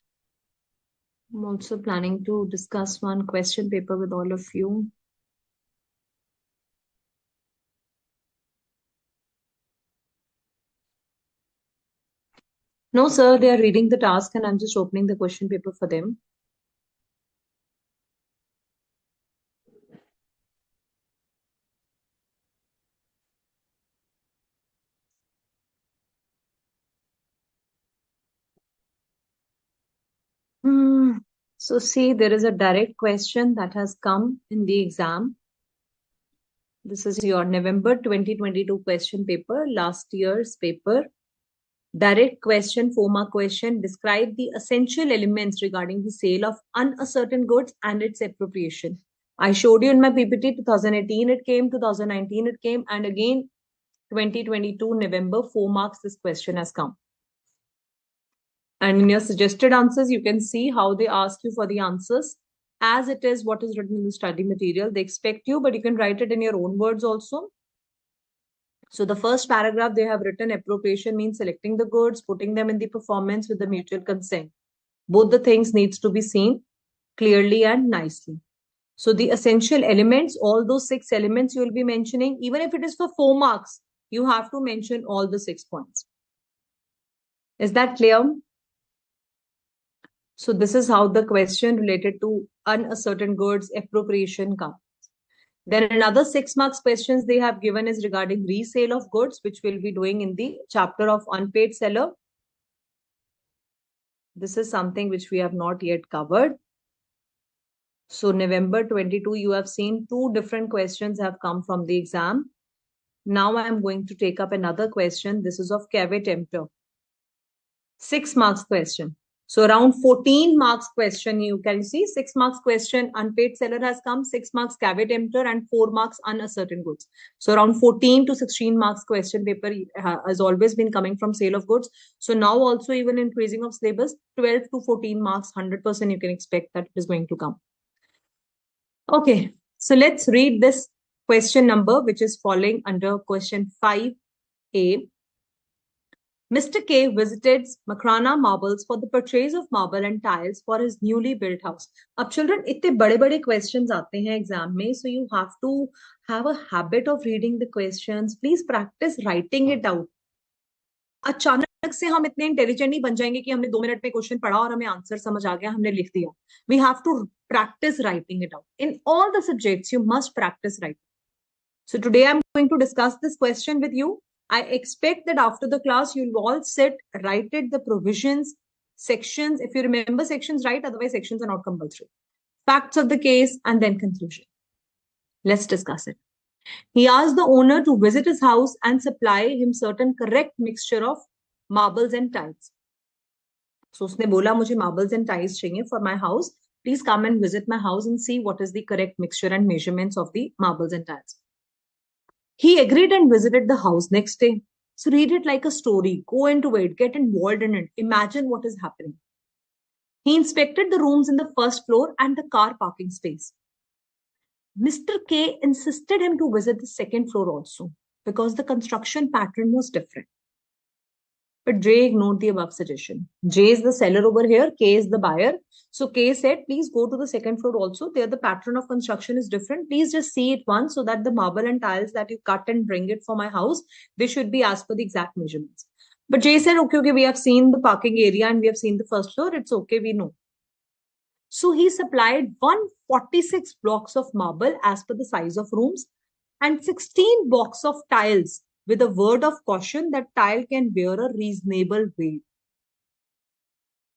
S1: I'm also planning to discuss one question paper with all of you. No, sir, they are reading the task and I'm just opening the question paper for them. So see, there is a direct question that has come in the exam. This is your November 2022 question paper, last year's paper. Direct question, 4-mark question. Describe the essential elements regarding the sale of unascertained goods and its appropriation. I showed you in my PPT 2018 it came, 2019 it came, and again 2022 November, 4 marks this question has come. And in your suggested answers, you can see how they ask you for the answers. As it is what is written in the study material, they expect you, but you can write it in your own words also. So the first paragraph they have written, appropriation means selecting the goods, putting them in the performance with the mutual consent. Both the things needs to be seen clearly and nicely. So the essential elements, all those 6 elements you will be mentioning, even if it is for 4 marks, you have to mention all the 6 points. Is that clear? So this is how the question related to unascertained goods appropriation comes. Then another 6 marks questions they have given is regarding resale of goods, which we'll be doing in the chapter of unpaid seller. This is something which we have not yet covered. So November 22, you have seen 2 different questions have come from the exam. Now I am going to take up another question. This is of caveat emptor. 6 marks question. So around 14 marks question, you can see 6 marks question, unpaid seller has come, 6 marks caveat emptor and 4 marks unascertained goods. So around 14 to 16 marks question paper has always been coming from sale of goods. So now also even increasing of syllabus, 12 to 14 marks, 100% you can expect that it is going to come. Okay, so let's read this question number, which is falling under question 5A. Mr. K visited Makrana Marbles for the purchase of marble and tiles for his newly built house. अब children, इतने बड़े-बड़े questions आते हैं exam में, so you have to have a habit of reading the questions. Please practice writing it out. अचानक से हम इतने इंटेलिजेंट नहीं बन जाएंगे कि हमने 2 मिनट में क्वेश्चन पढ़ा और हमें आंसर समझ आ गया, हमने लिख दिया. We have to practice writing it out. In all the subjects, you must practice writing. So today I'm going to discuss this question with you. I expect that after the class, you'll all sit, write it, the provisions, sections. If you remember sections, right? Otherwise, sections are not compulsory. facts of the case, and then conclusion. Let's discuss it. He asked the owner to visit his house and supply him certain correct mixture of marbles and tiles. So उसने बोला मुझे marbles and tiles चाहिए for my house. Please come and visit my house and see what is the correct mixture and measurements of the marbles and tiles. He agreed and visited the house next day. So read it like a story. Go into it. Get involved in it. Imagine what is happening. He inspected the rooms in the first floor and the car parking space. Mr. K insisted him to visit the second floor also because the construction pattern was different. But J ignored the above suggestion. J is the seller over here, K is the buyer. So K said, please go to the second floor also. There the pattern of construction is different. Please just see it once so that the marble and tiles that you cut and bring it for my house, they should be as per the exact measurements. But J said, okay, we have seen the parking area and we have seen the first floor. It's okay, we know. So he supplied 146 blocks of marble as per the size of rooms and 16 blocks of tiles with a word of caution that tile can bear a reasonable weight.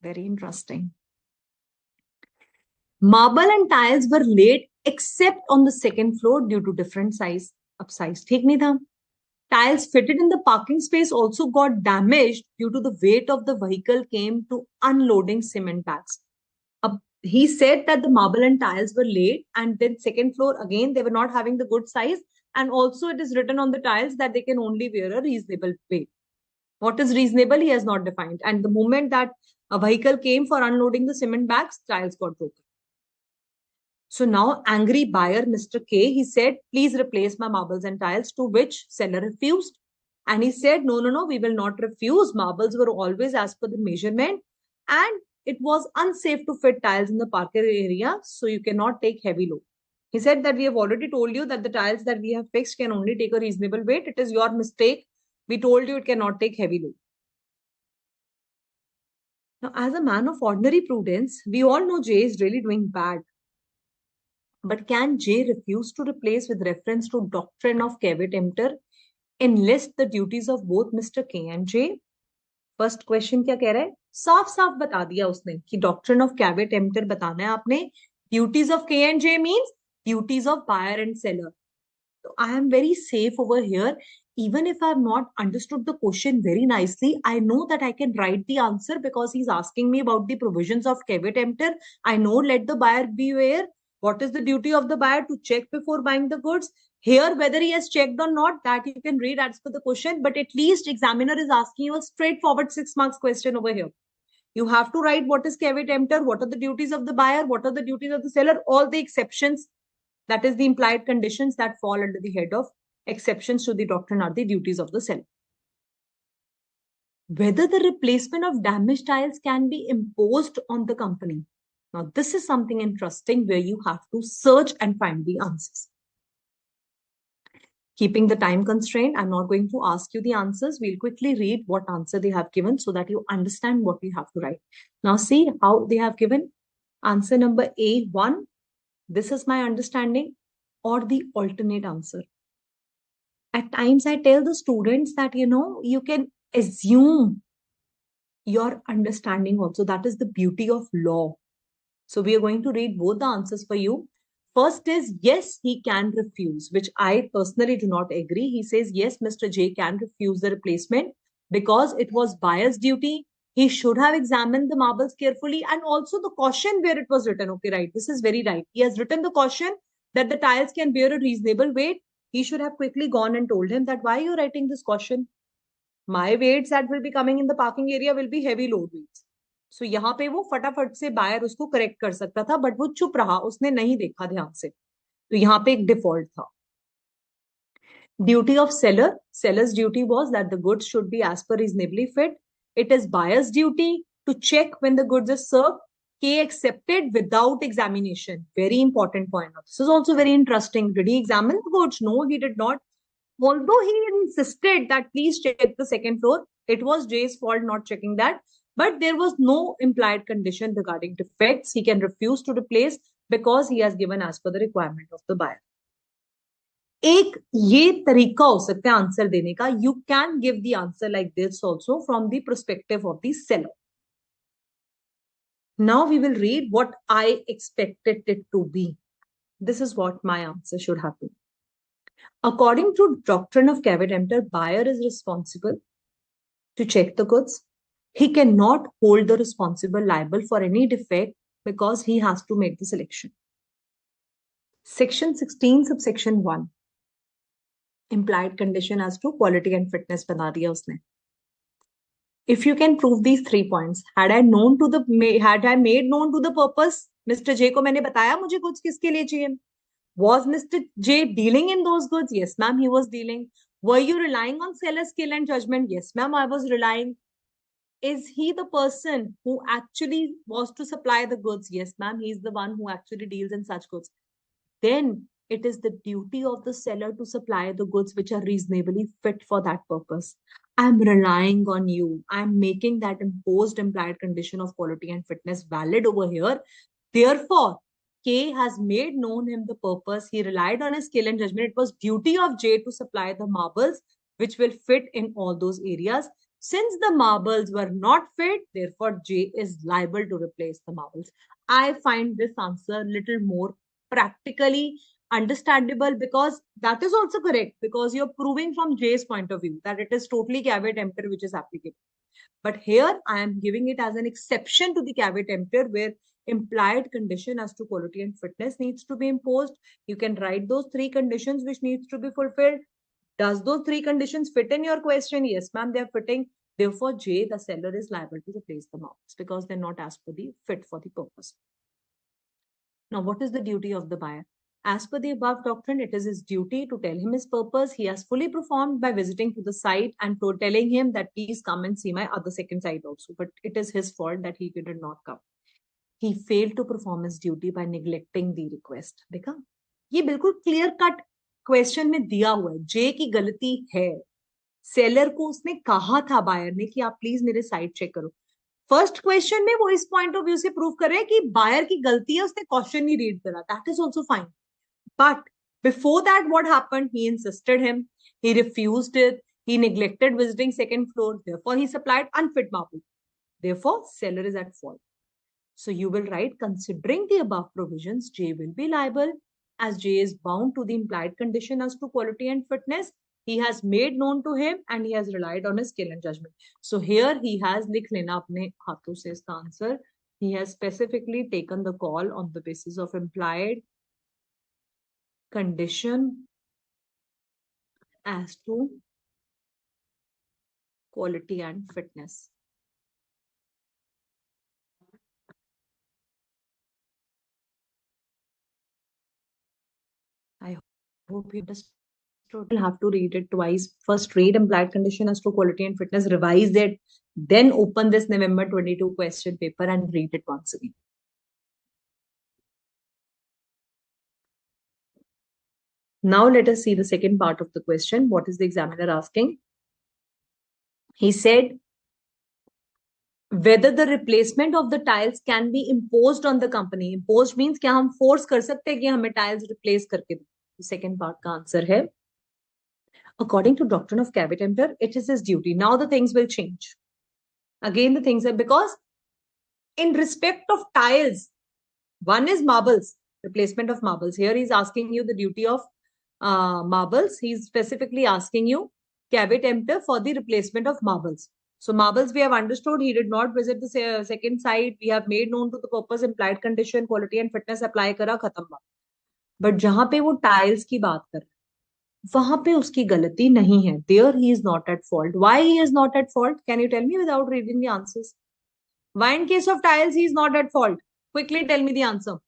S1: Very interesting. Marble and tiles were laid except on the second floor due to different size. Upsize. ठीक नहीं था. Tiles fitted in the parking space also got damaged due to the weight of the vehicle came to unloading cement bags. He said that the marble and tiles were laid and then second floor again they were not having the good size, and also it is written on the tiles that they can only bear a reasonable weight. What is reasonable he has not defined, and the moment that a vehicle came for unloading the cement bags, tiles got broken. So now angry buyer Mr. K, he said, please replace my marbles and tiles, to which seller refused. And he said, no, we will not refuse. Marbles were always as per the measurement and it was unsafe to fit tiles in the parking area, so you cannot take heavy load. He said that we have already told you that the tiles that we have fixed can only take a reasonable weight. It is your mistake. We told you it cannot take heavy load. Now, as a man of ordinary prudence, we all know J is really doing bad. But can J refuse to replace with reference to doctrine of caveat emptor, enlist the duties of both Mr. K and J? First question क्या कह रहा है, साफ साफ बता दिया उसने कि डॉक्ट्रिन ऑफ कैवेट एम्प्टर बताना है आपने. Duties of K and J means duties of buyer and seller. So I am very safe over here. Even if I have not understood the question very nicely, I know that I can write the answer because he's asking me about the provisions of caveat emptor. I know let the buyer beware. What is the duty of the buyer? To check before buying the goods. Here, whether he has checked or not, that you can read as per the question, but at least examiner is asking you a straightforward 6 marks question over here. You have to write what is caveat emptor, what are the duties of the buyer, what are the duties of the seller, all the exceptions, that is the implied conditions that fall under the head of exceptions to the doctrine are the duties of the seller. Whether the replacement of damaged tiles can be imposed on the company. Now, this is something interesting where you have to search and find the answers. Keeping the time constraint, I'm not going to ask you the answers. We'll quickly read what answer they have given so that you understand what you have to write. Now, see how they have given answer number A1. This is my understanding, or the alternate answer. At times, I tell the students that, you can assume your understanding also. That is the beauty of law. So we are going to read both the answers for you. First is, yes, he can refuse, which I personally do not agree. He says, yes, Mr. J can refuse the replacement because it was buyer's duty. He should have examined the marbles carefully, and also the caution where it was written. Okay, right. This is very right. He has written the caution that the tiles can bear a reasonable weight. He should have quickly gone and told him that, why are you writing this caution? My weights that will be coming in the parking area will be heavy load weights. So यहाँ पे वो फटाफट से buyer उसको correct कर सकता था, but वो चुप रहा, उसने नहीं देखा ध्यान से. तो यहाँ पे एक डिफॉल्ट था. Duty of seller. Seller's duty was that the goods should be as per reasonably fit. It is buyer's duty to check when the goods are served. K accepted without examination. Very important point. This is also very interesting. Did he examine the goods? No, he did not. Although he insisted that please check the second floor, it was J's fault not checking that. But there was no implied condition regarding defects. He can refuse to replace because he has given as per the requirement of the buyer. एक ये तरीका हो सकता है answer देने का. You can give the answer like this also from the perspective of the seller. Now we will read what I expected it to be. This is what my answer should have been. According to doctrine of caveat emptor, buyer is responsible to check the goods. He cannot hold the responsible liable for any defect because he has to make the selection. Section 16 subsection 1 implied condition as to quality and fitness बना दिया उसने. If you can prove these 3 points, had I made known to the purpose, Mr. J को मैंने बताया मुझे goods किसके लिए चाहिए. Was Mr. J dealing in those goods? Yes, ma'am, he was dealing. Were you relying on seller's skill and judgment? Yes, ma'am, I was relying. Is he the person who actually was to supply the goods? Yes, ma'am, he's the one who actually deals in such goods. Then it is the duty of the seller to supply the goods which are reasonably fit for that purpose. I'm relying on you. I'm making that imposed implied condition of quality and fitness valid over here. Therefore, K has made known him the purpose. He relied on his skill and judgment. It was duty of J to supply the marbles which will fit in all those areas. Since the marbles were not fit, therefore J is liable to replace the marbles. I find this answer little more practically understandable because that is also correct because you're proving from J's point of view that it is totally caveat emptor which is applicable. But here I am giving it as an exception to the caveat emptor where implied condition as to quality and fitness needs to be imposed. You can write those 3 conditions which needs to be fulfilled. Does those 3 conditions fit in your question? Yes, ma'am, they're fitting. Therefore, J, the seller, is liable to replace the marbles because they're not as per the fit for the purpose. Now, what is the duty of the buyer? As per the above doctrine, it is his duty to tell him his purpose. He has fully performed by visiting to the site and telling him that please come and see my other second site also. But it is his fault that he did not come. He failed to perform his duty by neglecting the request. देखा? ये बिल्कुल clear cut question में दिया हुआ है. जे की गलती है. सेलर को उसने कहा था बायर ने कि आप प्लीज मेरे साइट चेक करो. फर्स्ट क्वेश्चन में वो इस पॉइंट ऑफ व्यू से प्रूव कर रहे हैं कि बायर की गलती है, उसने क्वेश्चन नहीं रीड करा. That is also fine. But before that, what happened? He insisted him. He refused it. He neglected visiting second floor. Therefore, he supplied unfit marble. Therefore, seller is at fault. So you will write, considering the above provisions, J will be liable as J is bound to the implied condition as to quality and fitness. He has made known to him and he has relied on his skill and judgment. So here he has लिख लेना अपने हाथों से इसका answer. He has specifically taken the call on the basis of implied condition as to quality and fitness. I hope you understood. You'll have to read it twice. First, read implied condition as to quality and fitness, revise it, then open this November 22 question paper and read it once again. Now let us see the second part of the question. What is the examiner asking? He said, whether the replacement of the tiles can be imposed on the company. Imposed means क्या हम force कर सकते हैं कि हमें tiles replace करके दें. The second part का answer है, according to doctrine of caveat emptor, it is his duty. Now the things will change. Again, the things are because in respect of tiles, one is marbles, replacement of marbles. Here he's asking you the duty of marbles. He's specifically asking you caveat emptor for the replacement of marbles. So marbles we have understood. He did not visit the second site. We have made known to the purpose, implied condition, quality and fitness apply करा, खत्म बात. But जहां पे वो tiles की बात कर वहां पे उसकी गलती नहीं है. There he is not at fault. Why he is not at fault? Can you tell me without reading the answers? Why in case of tiles he is not at fault? Quickly tell me the answer.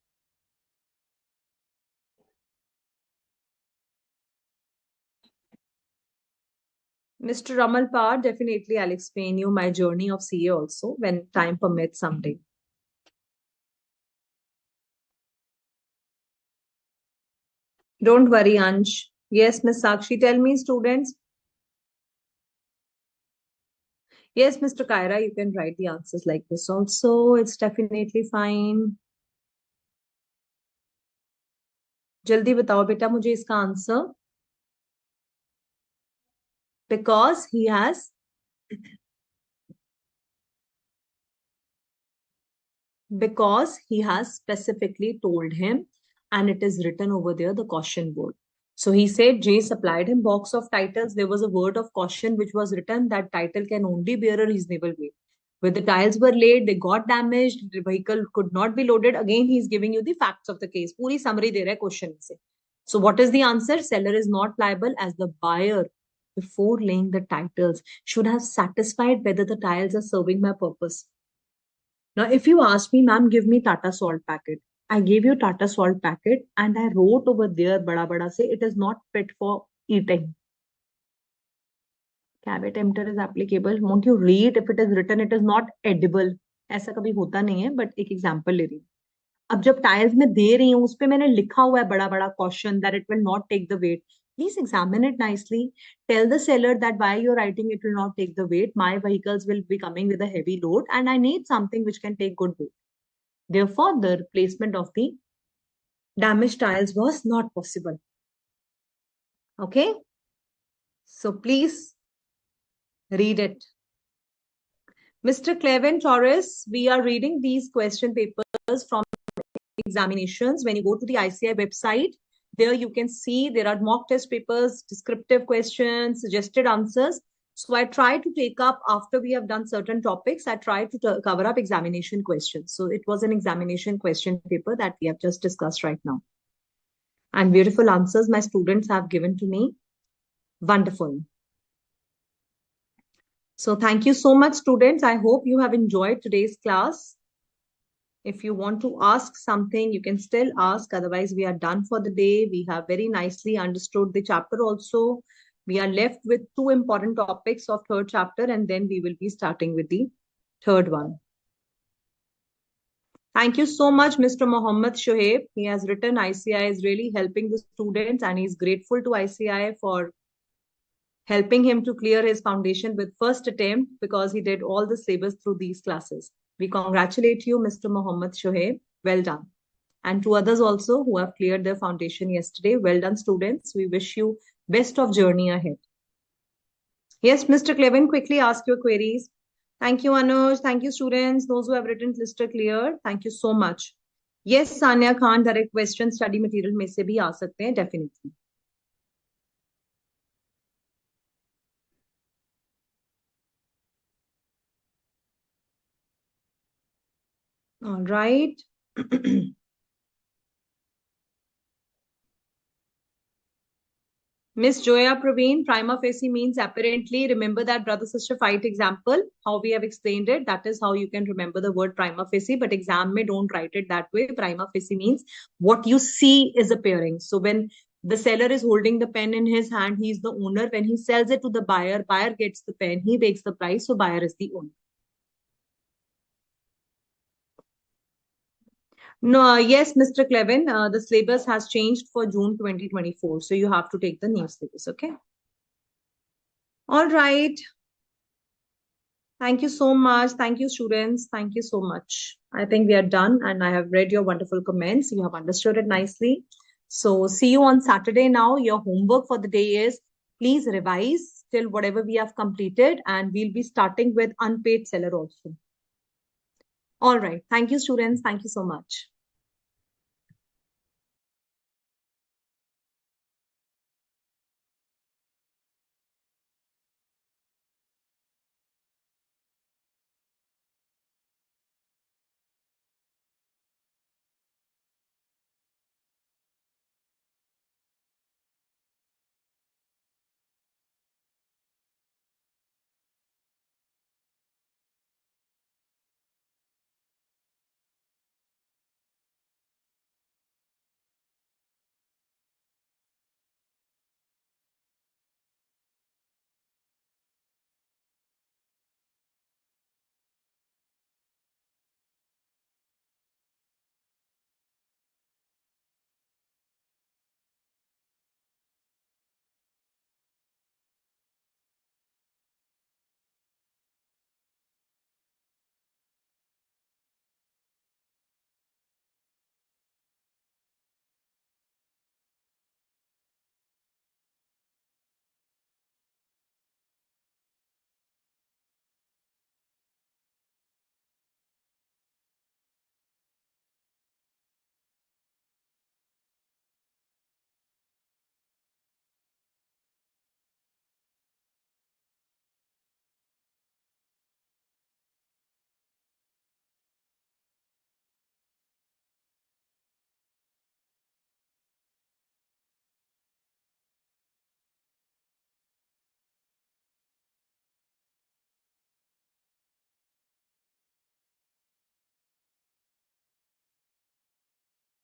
S1: Mr. Ramal Par, definitely I'll explain you my journey of CA also when time permits someday. Don't worry, Ansh. Yes, Miss Sakshi, tell me, students. Yes, Mr. Kaira, you can write the answers like this also. It's definitely fine. जल्दी बताओ बेटा मुझे इसका answer. Because he has Because he has specifically told him, and it is written over there, the caution board. So he said Jay supplied him box of titles. There was a word of caution which was written that title can only bear a reasonable weight. When the tiles were laid, they got damaged, the vehicle could not be loaded. Again, he's giving you the facts of the case. Puri summary de raha hai question se. So what is the answer? Seller is not liable as the buyer, before laying the titles, should have satisfied whether the tiles are serving my purpose. Now, if you ask me, ma'am, give me Tata salt packet. I gave you Tata salt packet and I wrote over there, bada say, it is not fit for eating. Caveat emptor is applicable. Won't you read if it is written, it is not edible? ऐसा कभी होता नहीं है, but एक example ले रही हूँ. अब जब टाइल्स में दे रही हूँ उस पे मैंने लिखा हुआ है बड़ा बड़ा caution that it will not take the weight. Please examine it nicely. Tell the seller that while you're writing it will not take the weight. My vehicles will be coming with a heavy load and I need something which can take good weight. Therefore, the replacement of the damaged tiles was not possible. Okay? So please read it. Mr. Clevin Torres, we are reading these question papers from examinations. When you go to the ICAI website, there you can see there are mock test papers, descriptive questions, suggested answers. So I try to take up, after we have done certain topics, I try to cover up examination questions. So it was an examination question paper that we have just discussed right now. And beautiful answers my students have given to me. Wonderful. So thank you so much, students. I hope you have enjoyed today's class. If you want to ask something, you can still ask. Otherwise, we are done for the day. We have very nicely understood the chapter also. We are left with two important topics of third chapter, and then we will be starting with the third one. Thank you so much, Mr. Mohammed Shoaib. He has written ICAI is really helping the students, and he's grateful to ICAI for helping him to clear his foundation with first attempt because he did all the syllabus through these classes. We congratulate you, Mr. Mohammed Shoaib. Well done. And to others also who have cleared their foundation yesterday. Well done, students. We wish you best of journey ahead. Yes, Mr. Clevin, quickly ask your queries. Thank you, Anuj. Thank you, students. Those who have written list clear. Thank you so much. Yes, Sanya Khan, direct question study material में से भी आ सकते हैं, definitely. All right. Miss Joya Praveen, prima facie means apparently. Remember that brother-sister fight example, how we have explained it. That is how you can remember the word prima facie, but exam mein don't write it that way. Prima facie means what you see is appearing. So when the seller is holding the pen in his hand, he is the owner. When he sells it to the buyer, buyer gets the pen, he makes the price, so buyer is the owner. No, yes, Mr. Clevin, the syllabus has changed for June 2024. So you have to take the new syllabus, okay? All right. Thank you so much. Thank you, students. Thank you so much. I think we are done and I have read your wonderful comments. You have understood it nicely. So see you on Saturday now. Your homework for the day is please revise till whatever we have completed and we'll be starting with unpaid seller also. All right. Thank you, students. Thank you so much.